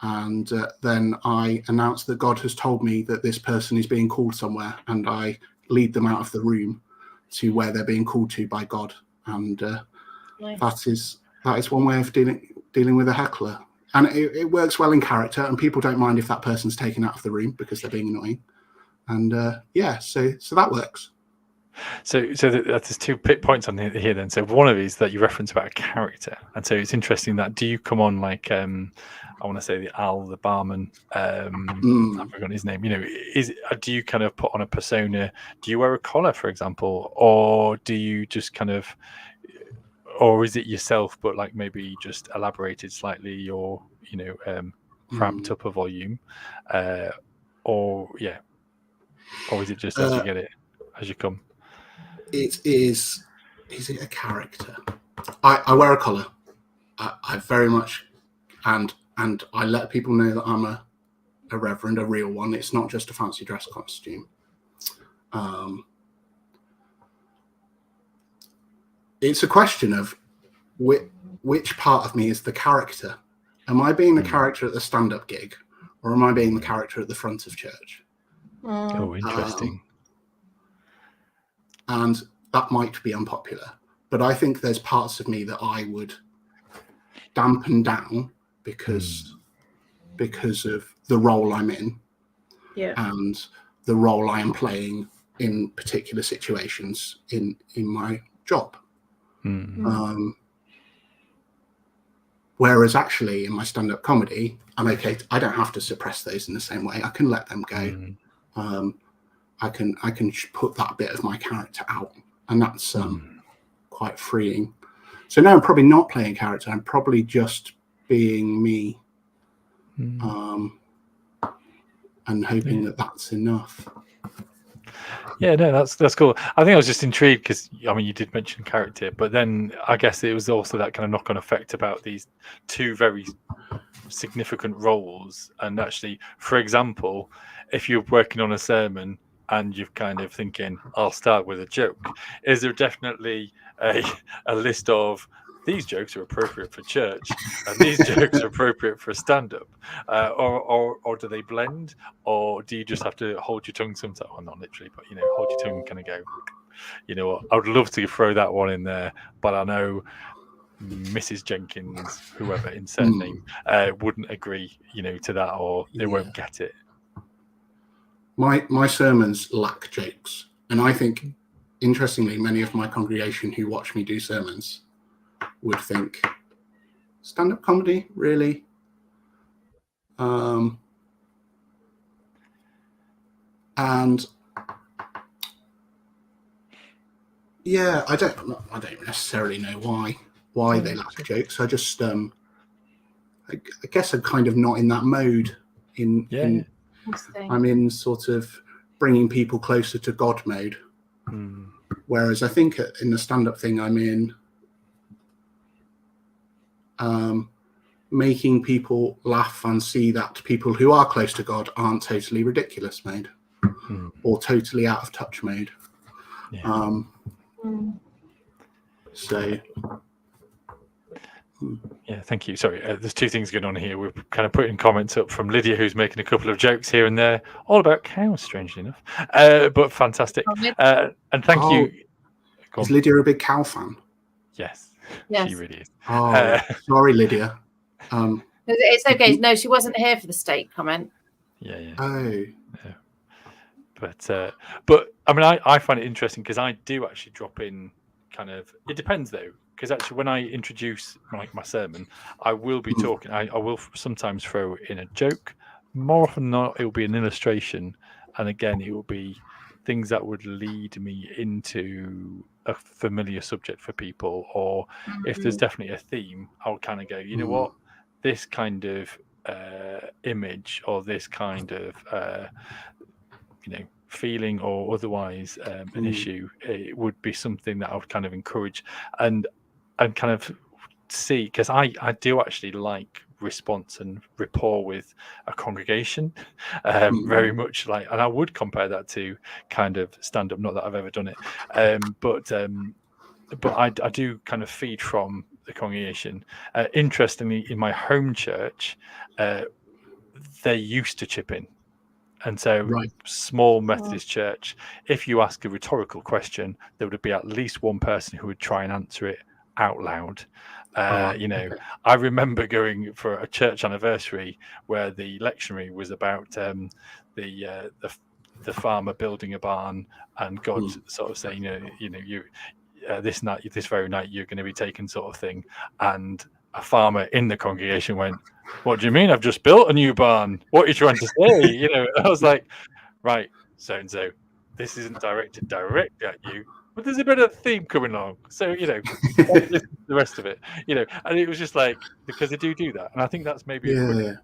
[SPEAKER 4] and then I announce that God has told me that this person is being called somewhere, and I lead them out of the room to where they're being called to by God. And
[SPEAKER 1] Nice.
[SPEAKER 4] that is one way of dealing with a heckler, and it works well in character, and people don't mind if that person's taken out of the room because they're being annoying. And so that works.
[SPEAKER 3] So there's 2 points on here then. So one of it is that you reference about a character, and so it's interesting that, do you come on like I want to say the barman, I've forgotten his name, do you kind of put on a persona? Do you wear a collar, for example, or do you just kind of, or is it yourself but like maybe just elaborated slightly, or ramped up a volume, or is it just as you get it, as you come?
[SPEAKER 4] It is it a character? I wear a collar. I very much, and I let people know that I'm a reverend, a real one. It's not just a fancy dress costume. It's a question of which part of me is the character. Am I being the character at the stand-up gig, or am I being the character at the front of church?
[SPEAKER 3] Oh, interesting.
[SPEAKER 4] And that might be unpopular, but I think there's parts of me that I would dampen down because of the role I'm in, and the role I am playing in particular situations in my job. Whereas actually in my stand-up comedy, I'm okay. I don't have to suppress those in the same way. I can let them go. I can put that bit of my character out, and that's quite freeing. So now I'm probably not playing character. I'm probably just being me, and hoping that that's enough.
[SPEAKER 3] Yeah, no, that's cool. I think I was just intrigued because you did mention character, but then I guess it was also that kind of knock-on effect about these 2 very significant roles. And actually, for example, if you're working on a sermon and you're kind of thinking, I'll start with a joke, is there definitely a list of these jokes are appropriate for church and these jokes are appropriate for stand-up, or do they blend, or do you just have to hold your tongue sometimes? Well, not literally, but hold your tongue and kind of go, you know what, I would love to throw that one in there, but I know Mrs. Jenkins, whoever, insert name, wouldn't agree, to that, or they won't get it.
[SPEAKER 4] My sermons lack jokes, and I think, interestingly, many of my congregation who watch me do sermons would think, stand-up comedy, really? And yeah, I don't necessarily know why they lack jokes. I just I guess I'm kind of not in that mode. I'm in sort of bringing people closer to God mode. Whereas I think in the stand-up thing I'm in, making people laugh and see that people who are close to God aren't totally ridiculous made or totally out of touch made.
[SPEAKER 3] Yeah.
[SPEAKER 4] So
[SPEAKER 3] yeah, thank you. Sorry, there's two things going on here. We're kind of putting comments up from Lydia, who's making a couple of jokes here and there, all about cows, strangely enough, but fantastic. And thank you.
[SPEAKER 4] Is Lydia a big cow fan?
[SPEAKER 3] Yes,
[SPEAKER 1] yes.
[SPEAKER 3] she really is.
[SPEAKER 4] Oh, sorry, Lydia.
[SPEAKER 1] It's okay. No, she wasn't here for the steak comment.
[SPEAKER 3] Yeah.
[SPEAKER 4] Oh.
[SPEAKER 3] Yeah. But I mean, I find it interesting because I do actually drop in kind of. It depends though, because actually when I introduce my sermon, I will be talking. I will sometimes throw in a joke. More often than not, it will be an illustration, and again, it will be things that would lead me into a familiar subject for people, or if there's definitely a theme, I'll kind of go, you know what, this kind of image or this kind of feeling or otherwise an issue, it would be something that I would kind of encourage and kind of see, because I do actually like response and rapport with a congregation, very much like, and I would compare that to kind of stand-up, not that I've ever done it, but I do kind of feed from the congregation. Interestingly, in my home church, they used to chip in. And so small Methodist church, if you ask a rhetorical question, there would be at least one person who would try and answer it out loud. I remember going for a church anniversary where the lectionary was about the farmer building a barn and God sort of saying, you this very night you're going to be taken, sort of thing. And a farmer in the congregation went, "What do you mean? I've just built a new barn. What are you trying to say?" I was like, right, so and so, this isn't directed directly at you, but there's a bit of theme coming along. So, the rest of it, and it was just like, because they do that. And I think that's maybe a quick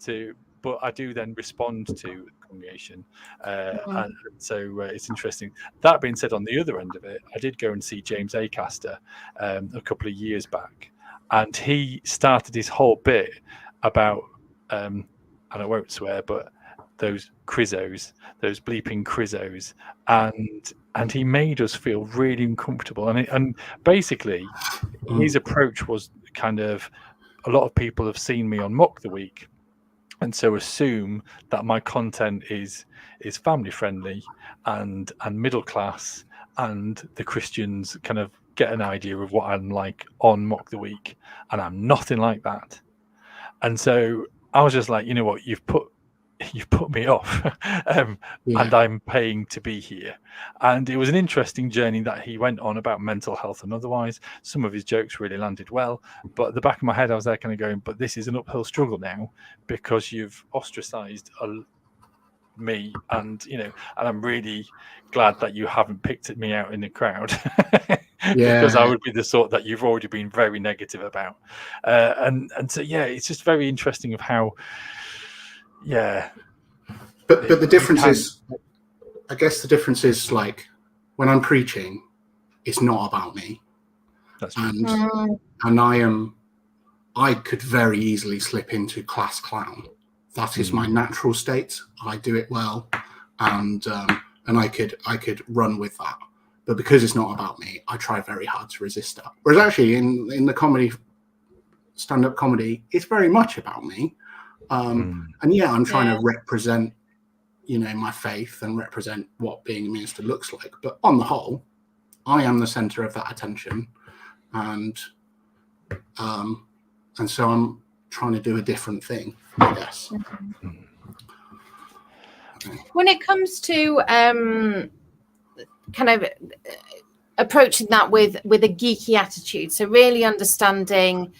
[SPEAKER 3] to, but I do then respond to the congregation. And so it's interesting. That being said, on the other end of it, I did go and see James Acaster a couple of years back. And he started his whole bit about, and I won't swear, but those crizzos, those bleeping crizzos, and he made us feel really uncomfortable. And basically, his approach was kind of, a lot of people have seen me on Mock the Week, and so assume that my content is family friendly and middle class, and the Christians kind of get an idea of what I'm like on Mock the Week, and I'm nothing like that. And so I was just like, you know what, you've put me off, and I'm paying to be here. And it was an interesting journey that he went on about mental health and otherwise. Some of his jokes really landed well, but at the back of my head I was there kind of going, but this is an uphill struggle now, because you've ostracized me, and and I'm really glad that you haven't picked me out in the crowd, because I would be the sort that you've already been very negative about, and so it's just very interesting of how
[SPEAKER 4] but the difference is, I guess the difference is, like, when I'm preaching, it's not about me.
[SPEAKER 3] That's true.
[SPEAKER 4] And I could very easily slip into class clown. That is my natural state. I do it well, and I could run with that. But because it's not about me, I try very hard to resist that. Whereas actually in the comedy, stand-up comedy, it's very much about me. And I'm trying to represent, my faith and represent what being a minister looks like. But on the whole, I am the center of that attention, and so I'm trying to do a different thing, I guess.
[SPEAKER 1] When it comes to kind of approaching that with a geeky attitude, so really understanding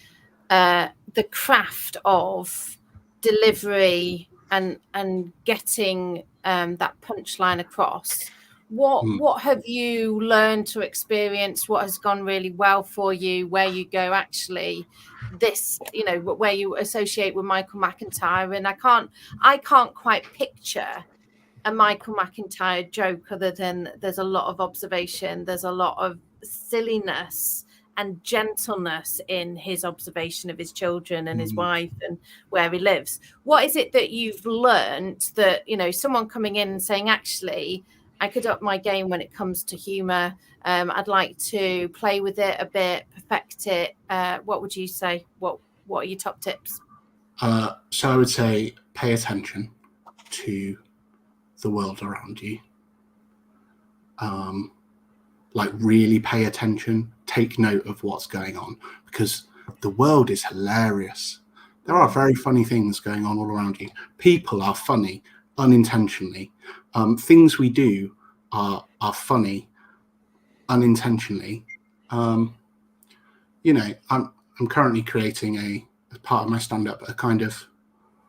[SPEAKER 1] the craft of delivery and getting that punchline across, what have you learned to experience? What has gone really well for you, where you go, actually, this, where you associate with Michael McIntyre? And I can't quite picture a Michael McIntyre joke other than there's a lot of observation, there's a lot of silliness and gentleness in his observation of his children and his wife and where he lives. What is it that you've learned that, you know, someone coming in and saying, actually, I could up my game when it comes to humor. I'd like to play with it a bit, perfect it. What would you say? What are your top tips?
[SPEAKER 4] So I would say pay attention to the world around you. Like really pay attention, take note of what's going on, because the world is hilarious. There are very funny things going on all around you. People are funny unintentionally. Things we do are funny unintentionally. You know, I'm currently creating as part of my stand-up, a kind of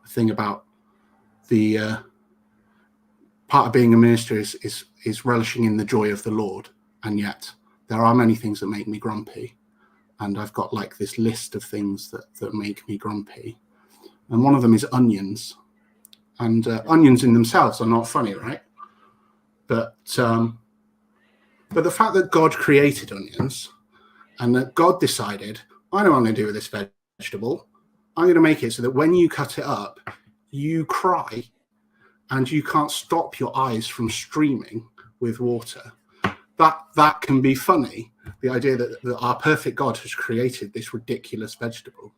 [SPEAKER 4] thing about the part of being a minister is relishing in the joy of the Lord, and yet there are many things that make me grumpy, and I've got like this list of things that make me grumpy, and one of them is onions, and onions in themselves are not funny, right? But the fact that God created onions, and that God decided, I know what I'm going to do with this vegetable. I'm going to make it so that when you cut it up, you cry and you can't stop your eyes from streaming with water. That can be funny. The idea that our perfect God has created this ridiculous vegetable.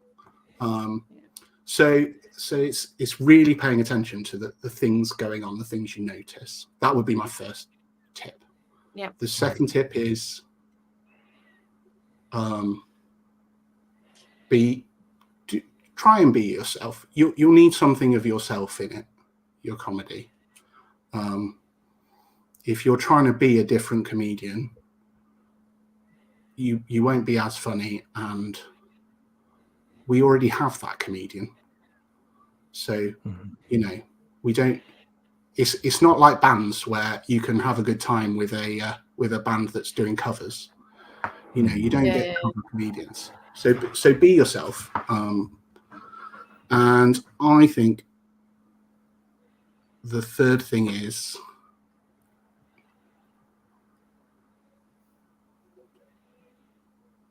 [SPEAKER 4] So it's really paying attention to the things going on, the things you notice. That would be my first tip.
[SPEAKER 1] Yeah.
[SPEAKER 4] The second tip is try and be yourself. You'll need something of yourself in it, your comedy. If you're trying to be a different comedian, you won't be as funny, and we already have that comedian. So, you know, we don't. It's not like bands where you can have a good time with a band that's doing covers. You know, you don't get cover comedians. So be yourself. And I think the third thing is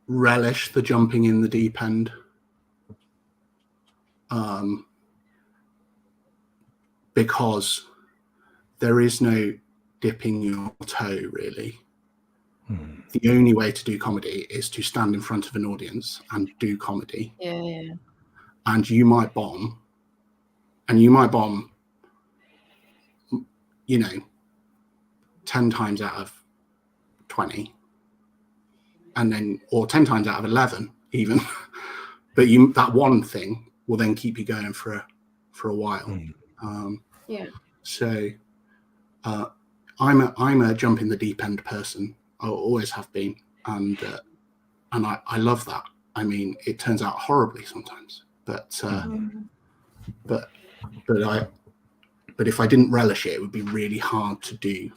[SPEAKER 4] relish the jumping in the deep end. Because there is no dipping your toe, really. The only way to do comedy is to stand in front of an audience and do comedy.
[SPEAKER 1] Yeah.
[SPEAKER 4] And you might bomb. And you might bomb, you know, 10 times out of 20. And then, or 10 times out of 11 even. But that one thing will then keep you going for a while. So I'm a jump in the deep end person. I always have been, and I love that. I mean, it turns out horribly sometimes, but if I didn't relish it, it would be really hard to do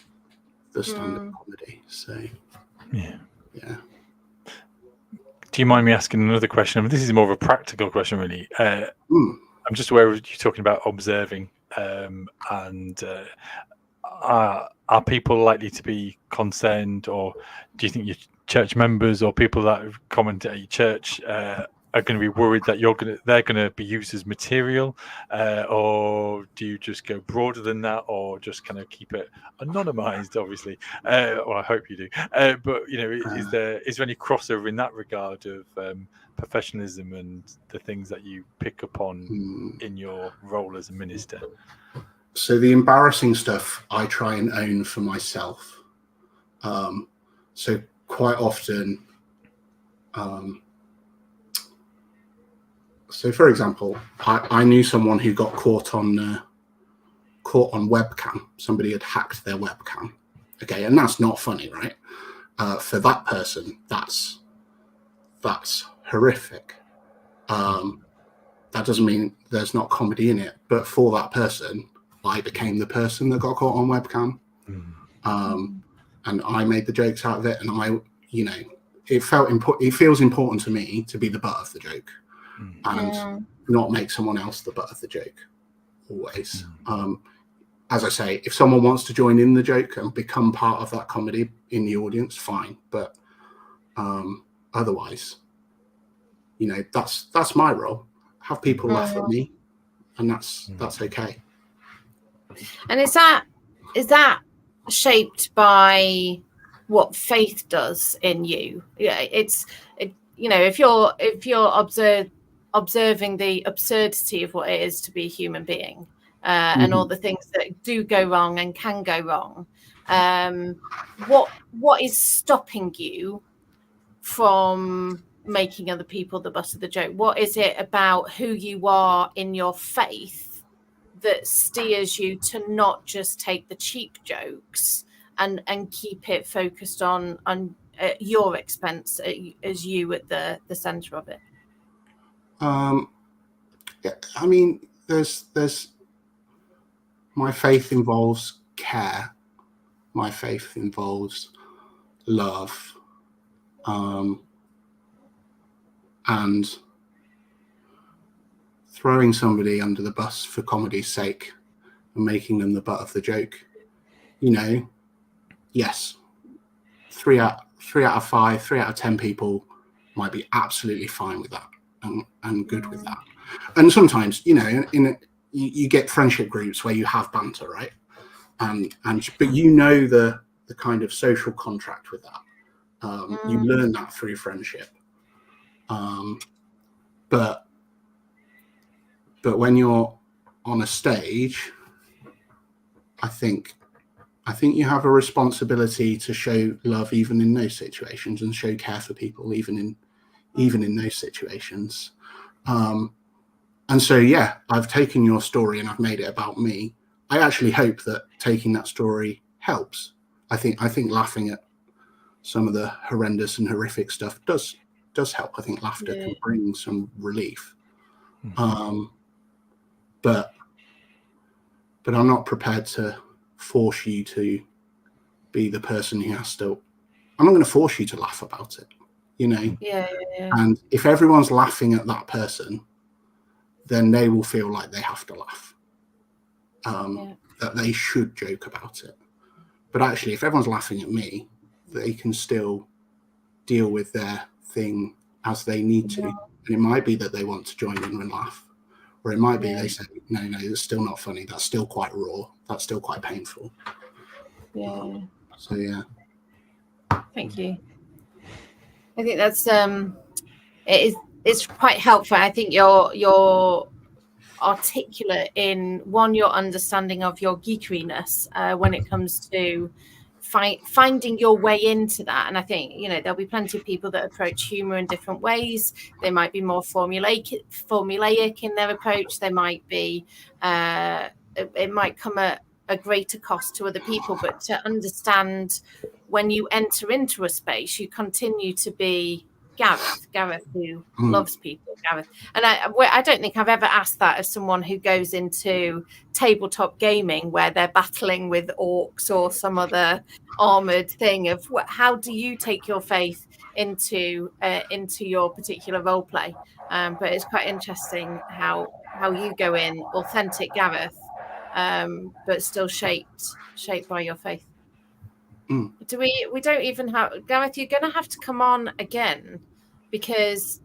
[SPEAKER 4] the stand-up comedy. So
[SPEAKER 3] yeah.
[SPEAKER 2] Do you mind me asking another question? I mean, this is more of a practical question, really. I'm just aware of you talking about observing, and are people likely to be concerned, or do you think your church members or people that comment at your church are going to be worried that they're going to be used as material, or do you just go broader than that, or just kind of keep it anonymized? Obviously, well, I hope you do. But you know, is there any crossover in that regard of professionalism and the things that you pick up on in your role as a minister?
[SPEAKER 4] So the embarrassing stuff I try and own for myself. So quite often, so for example, I knew someone who got caught on webcam. Somebody had hacked their webcam. Okay, and that's not funny, right? For that person, that's horrific. That doesn't mean there's not comedy in it, but for that person, I became the person that got caught on webcam. And I made the jokes out of it, and it feels important to me to be the butt of the joke and not make someone else the butt of the joke always. as I say, if someone wants to join in the joke and become part of that comedy in the audience, fine. But otherwise, you know, that's my role. Have people laugh at me, and that's okay.
[SPEAKER 1] And is that shaped by what faith does in you? Yeah, you know, if you're observing the absurdity of what it is to be a human being, and all the things that do go wrong and can go wrong, what is stopping you from making other people the butt of the joke? What is it about who you are in your faith that steers you to not just take the cheap jokes and keep it focused on your expense as you at the center of it?
[SPEAKER 4] Yeah, I mean, there's my faith involves care. My faith involves love, and throwing somebody under the bus for comedy's sake and making them the butt of the joke. You know, yes, 3 out of 5, 3 out of 10 people might be absolutely fine with that and good with that. And sometimes, you know, you get friendship groups where you have banter, right? But you know the kind of social contract with that. You learn that through friendship. But when you're on a stage, I think you have a responsibility to show love even in those situations, and show care for people even in those situations. And so, yeah, I've taken your story and I've made it about me. I actually hope that taking that story helps. I think laughing at some of the horrendous and horrific stuff does help. I think laughter can bring some relief. But I'm not prepared to force you to be the person who has to. I'm not going to force you to laugh about it, you know.
[SPEAKER 1] Yeah.
[SPEAKER 4] And if everyone's laughing at that person, then they will feel like they have to laugh. That they should joke about it. But actually, if everyone's laughing at me, they can still deal with their thing as they need to. And it might be that they want to join in and laugh. Or it might be they say, no, it's still not funny. That's still quite raw. That's still quite painful.
[SPEAKER 1] Yeah.
[SPEAKER 4] So, yeah.
[SPEAKER 1] Thank you. I think that's it's quite helpful. I think you're articulate in your understanding of your geekeriness when it comes to finding your way into that. And I think, you know, there'll be plenty of people that approach humor in different ways. They might be more formulaic in their approach. They might be it might come at a greater cost to other people, but to understand when you enter into a space, you continue to be Gareth who loves people, Gareth. And I don't think I've ever asked that of someone who goes into tabletop gaming where they're battling with orcs or some other armored thing, of how do you take your faith into your particular role play. But it's quite interesting how you go in authentic Gareth, but still shaped by your faith. We don't even have Gareth. You're going to have to come on again, because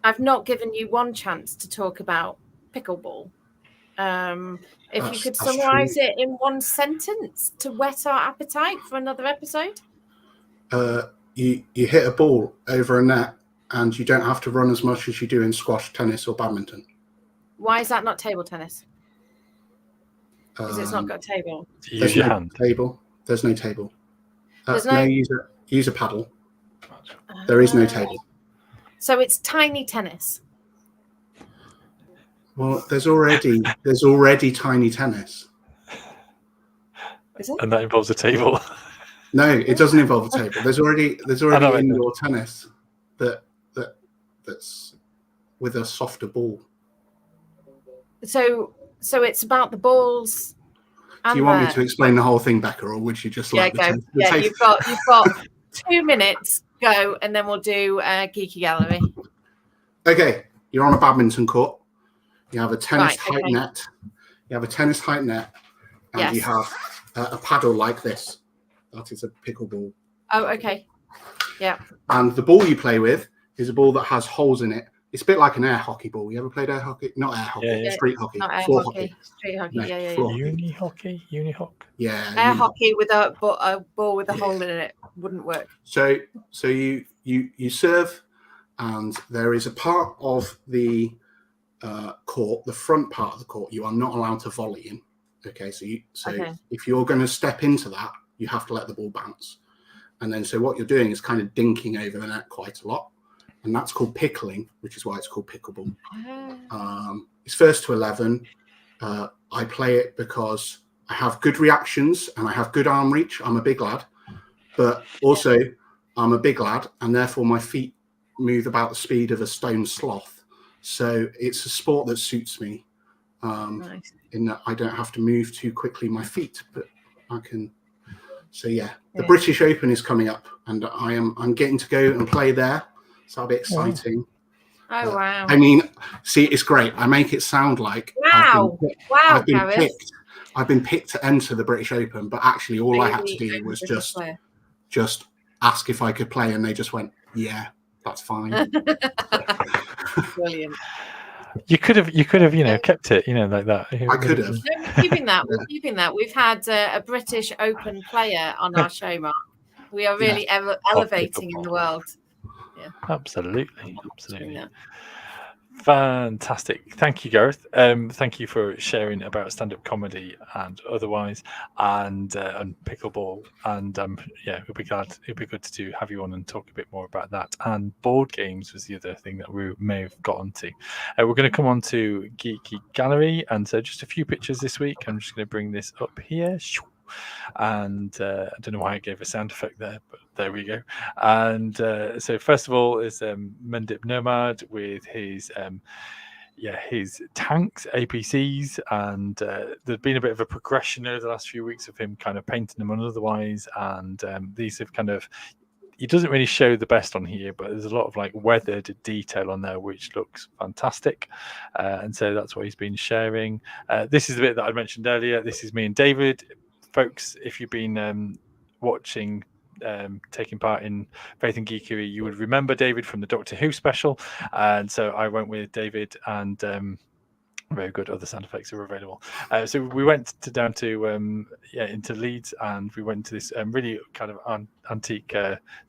[SPEAKER 1] I've not given you one chance to talk about pickleball. If you could summarize it in one sentence to whet our appetite for another episode.
[SPEAKER 4] You hit a ball over a net, and you don't have to run as much as you do in squash, tennis, or badminton.
[SPEAKER 1] Why is that not table tennis? Because it's not got a table.
[SPEAKER 2] Use your hand.
[SPEAKER 4] Table. There's no table. Use a paddle. There is no table.
[SPEAKER 1] So it's tiny tennis.
[SPEAKER 4] Well, there's already tiny tennis.
[SPEAKER 1] Is it?
[SPEAKER 2] And that involves a table.
[SPEAKER 4] No, it doesn't involve a table. There's already indoor tennis that's with a softer ball.
[SPEAKER 1] So it's about the balls.
[SPEAKER 4] Do you want me to explain the whole thing, Becca, or would you just like
[SPEAKER 1] go? You've got 2 minutes. Go, and then we'll do Geeky Gallery.
[SPEAKER 4] Okay, you're on a badminton court. You have a tennis height net. You have a tennis height net, and you have a paddle like this. That is a pickleball.
[SPEAKER 1] Oh, okay. Yeah.
[SPEAKER 4] And the ball you play with is a ball that has holes in it. It's a bit like an air hockey ball. You ever played air hockey? Not air hockey, street hockey.
[SPEAKER 1] Not air
[SPEAKER 4] floor
[SPEAKER 1] hockey. Street hockey,
[SPEAKER 4] No,
[SPEAKER 1] yeah.
[SPEAKER 2] Unihockey.
[SPEAKER 4] Yeah.
[SPEAKER 1] Air hockey with a ball with a hole in it wouldn't work.
[SPEAKER 4] So you serve, and there is a part of the court, the front part of the court, you are not allowed to volley in. Okay, so if you're going to step into that, you have to let the ball bounce. And then so what you're doing is kind of dinking over the net quite a lot. And that's called pickling, which is why it's called pickleball. It's first to 11. I play it because I have good reactions and I have good arm reach. I'm a big lad, but also I'm a big lad, and therefore my feet move about the speed of a stone sloth. So it's a sport that suits me in that I don't have to move too quickly my feet, but I can. So the British Open is coming up, and I'm getting to go and play there. So that'll be exciting.
[SPEAKER 1] Oh wow!
[SPEAKER 4] I mean, see, it's great. I make it sound like I've been picked to enter the British Open, but actually all I had to do was just ask if I could play, and they just went, "Yeah, that's fine."
[SPEAKER 1] Brilliant.
[SPEAKER 2] You could have, kept it, like that.
[SPEAKER 4] I could have.
[SPEAKER 1] No, we're keeping that. We've had a British Open player on our show, Mark. We are really elevating in the world. Yeah.
[SPEAKER 2] Absolutely. Fantastic. Thank you, Gareth. Thank you for sharing about stand-up comedy and otherwise, and pickleball. And it'll be good to have you on and talk a bit more about that. And board games was the other thing that we may have got onto. We're going to come on to Geeky Gallery, and so just a few pictures this week. I'm just going to bring this up here. And I don't know why I gave a sound effect there, but there we go. And so first of all is Mendip Nomad with his tanks, APCs, and there's been a bit of a progression over the last few weeks of him kind of painting them on otherwise, and these have kind of, he doesn't really show the best on here, but there's a lot of like weathered detail on there which looks fantastic, and so that's what he's been sharing. This is the bit that I mentioned earlier. This is me and David. Folks, if you've been watching, taking part in Faith and Geekery, you would remember David from the Doctor Who special. And so I went with David, and very good other sound effects are available. So we went down to into Leeds, and we went to this really kind of antique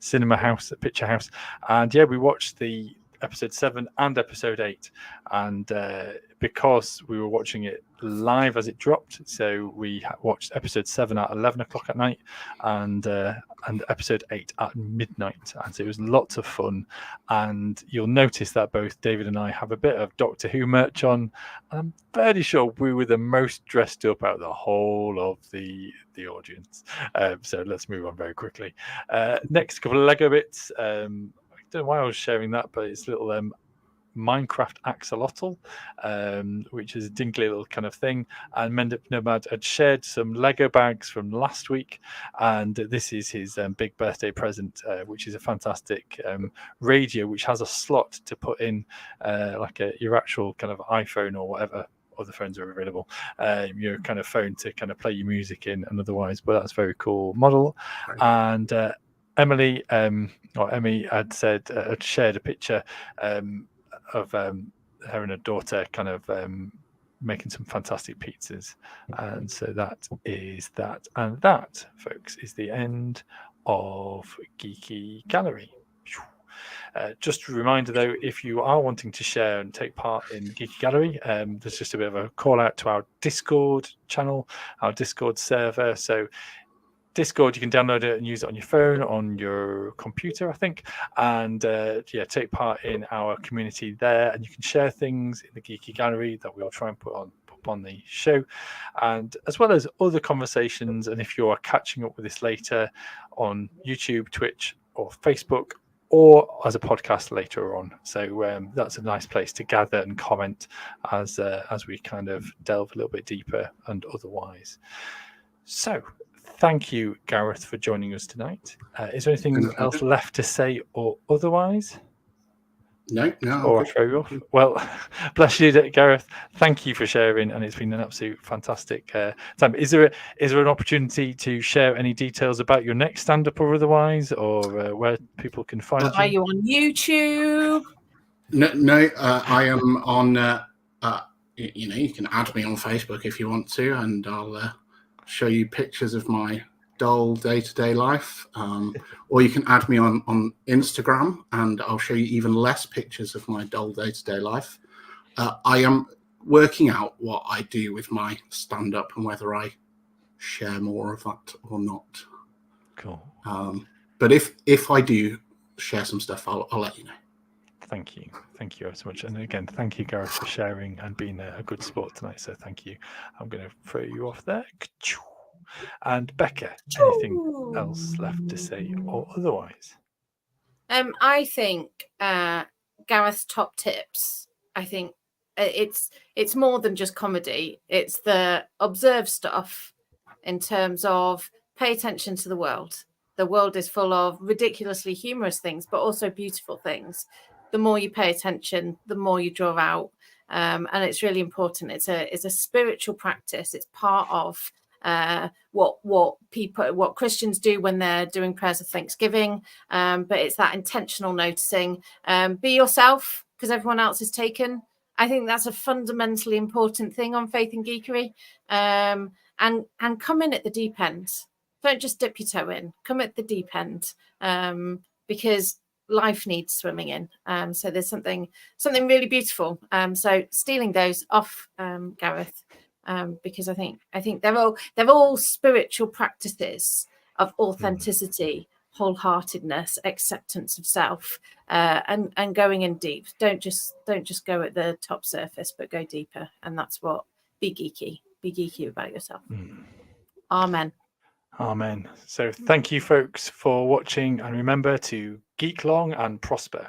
[SPEAKER 2] cinema house, picture house. And we watched the episode 7 and episode 8, and because we were watching it live as it dropped, so we watched episode 7 at 11 o'clock at night, and episode 8 at midnight, and so it was lots of fun. And you'll notice that both David and I have a bit of Doctor Who merch on. I'm fairly sure we were the most dressed up out of the whole of the audience. So let's move on very quickly. Next, couple of Lego bits. I don't know why I was sharing that, but it's a little Minecraft axolotl, which is a dinky little kind of thing. And Mendip Nomad had shared some Lego bags from last week, and this is his big birthday present, which is a fantastic radio, which has a slot to put in like your actual kind of iPhone or whatever other phones are available, your kind of phone to kind of play your music in and otherwise. But that's a very cool model. And Emily had said, had shared a picture of her and her daughter kind of making some fantastic pizzas. And so that is that. And that, folks, is the end of Geeky Gallery. Just a reminder, though, if you are wanting to share and take part in Geeky Gallery, there's just a bit of a call out to our Discord channel, our Discord server. So Discord, you can download it and use it on your phone, on your computer, I think, and take part in our community there. And you can share things in the Geeky Gallery that we'll try and put on the show, and as well as other conversations. And if you are catching up with this later on YouTube, Twitch, or Facebook, or as a podcast later on, so that's a nice place to gather and comment as we kind of delve a little bit deeper and otherwise. So thank you, Gareth, for joining us tonight. Is there anything else left to say or otherwise?
[SPEAKER 4] No,
[SPEAKER 2] Or I throw you off. Well, bless you, Gareth. Thank you for sharing, and it's been an absolute fantastic time. Is there an opportunity to share any details about your next stand-up or otherwise, or where people can find you?
[SPEAKER 1] Are you on YouTube?
[SPEAKER 4] No, I am on. You can add me on Facebook if you want to, and I'll show you pictures of my dull day-to-day life. Or you can add me on Instagram, and I'll show you even less pictures of my dull day-to-day life. I am working out what I do with my stand-up and whether I share more of that or not.
[SPEAKER 2] Cool.
[SPEAKER 4] But if I do share some stuff, I'll let you know.
[SPEAKER 2] Thank you so much. And again, thank you, Gareth, for sharing and being a good sport tonight. So thank you. I'm going to throw you off there. And Becca, anything else left to say or otherwise?
[SPEAKER 1] I think Gareth's top tips, I think it's more than just comedy. It's the observe stuff in terms of pay attention to the world. The world is full of ridiculously humorous things, but also beautiful things. The more you pay attention, the more you draw out. And it's really important. It's a spiritual practice. It's part of what Christians do when they're doing prayers of thanksgiving, but it's that intentional noticing. Be yourself, because everyone else is taken. I think that's a fundamentally important thing on Faith and Geekery. And come in at the deep end. Don't just dip your toe in. Come at the deep end, because life needs swimming in. So there's something really beautiful. So stealing those off Gareth. Because I think they're all spiritual practices of authenticity, wholeheartedness, acceptance of self, and going in deep. Don't just go at the top surface, but go deeper. And that's what be geeky about yourself. Amen.
[SPEAKER 2] So thank you, folks, for watching, and remember to geek long and prosper.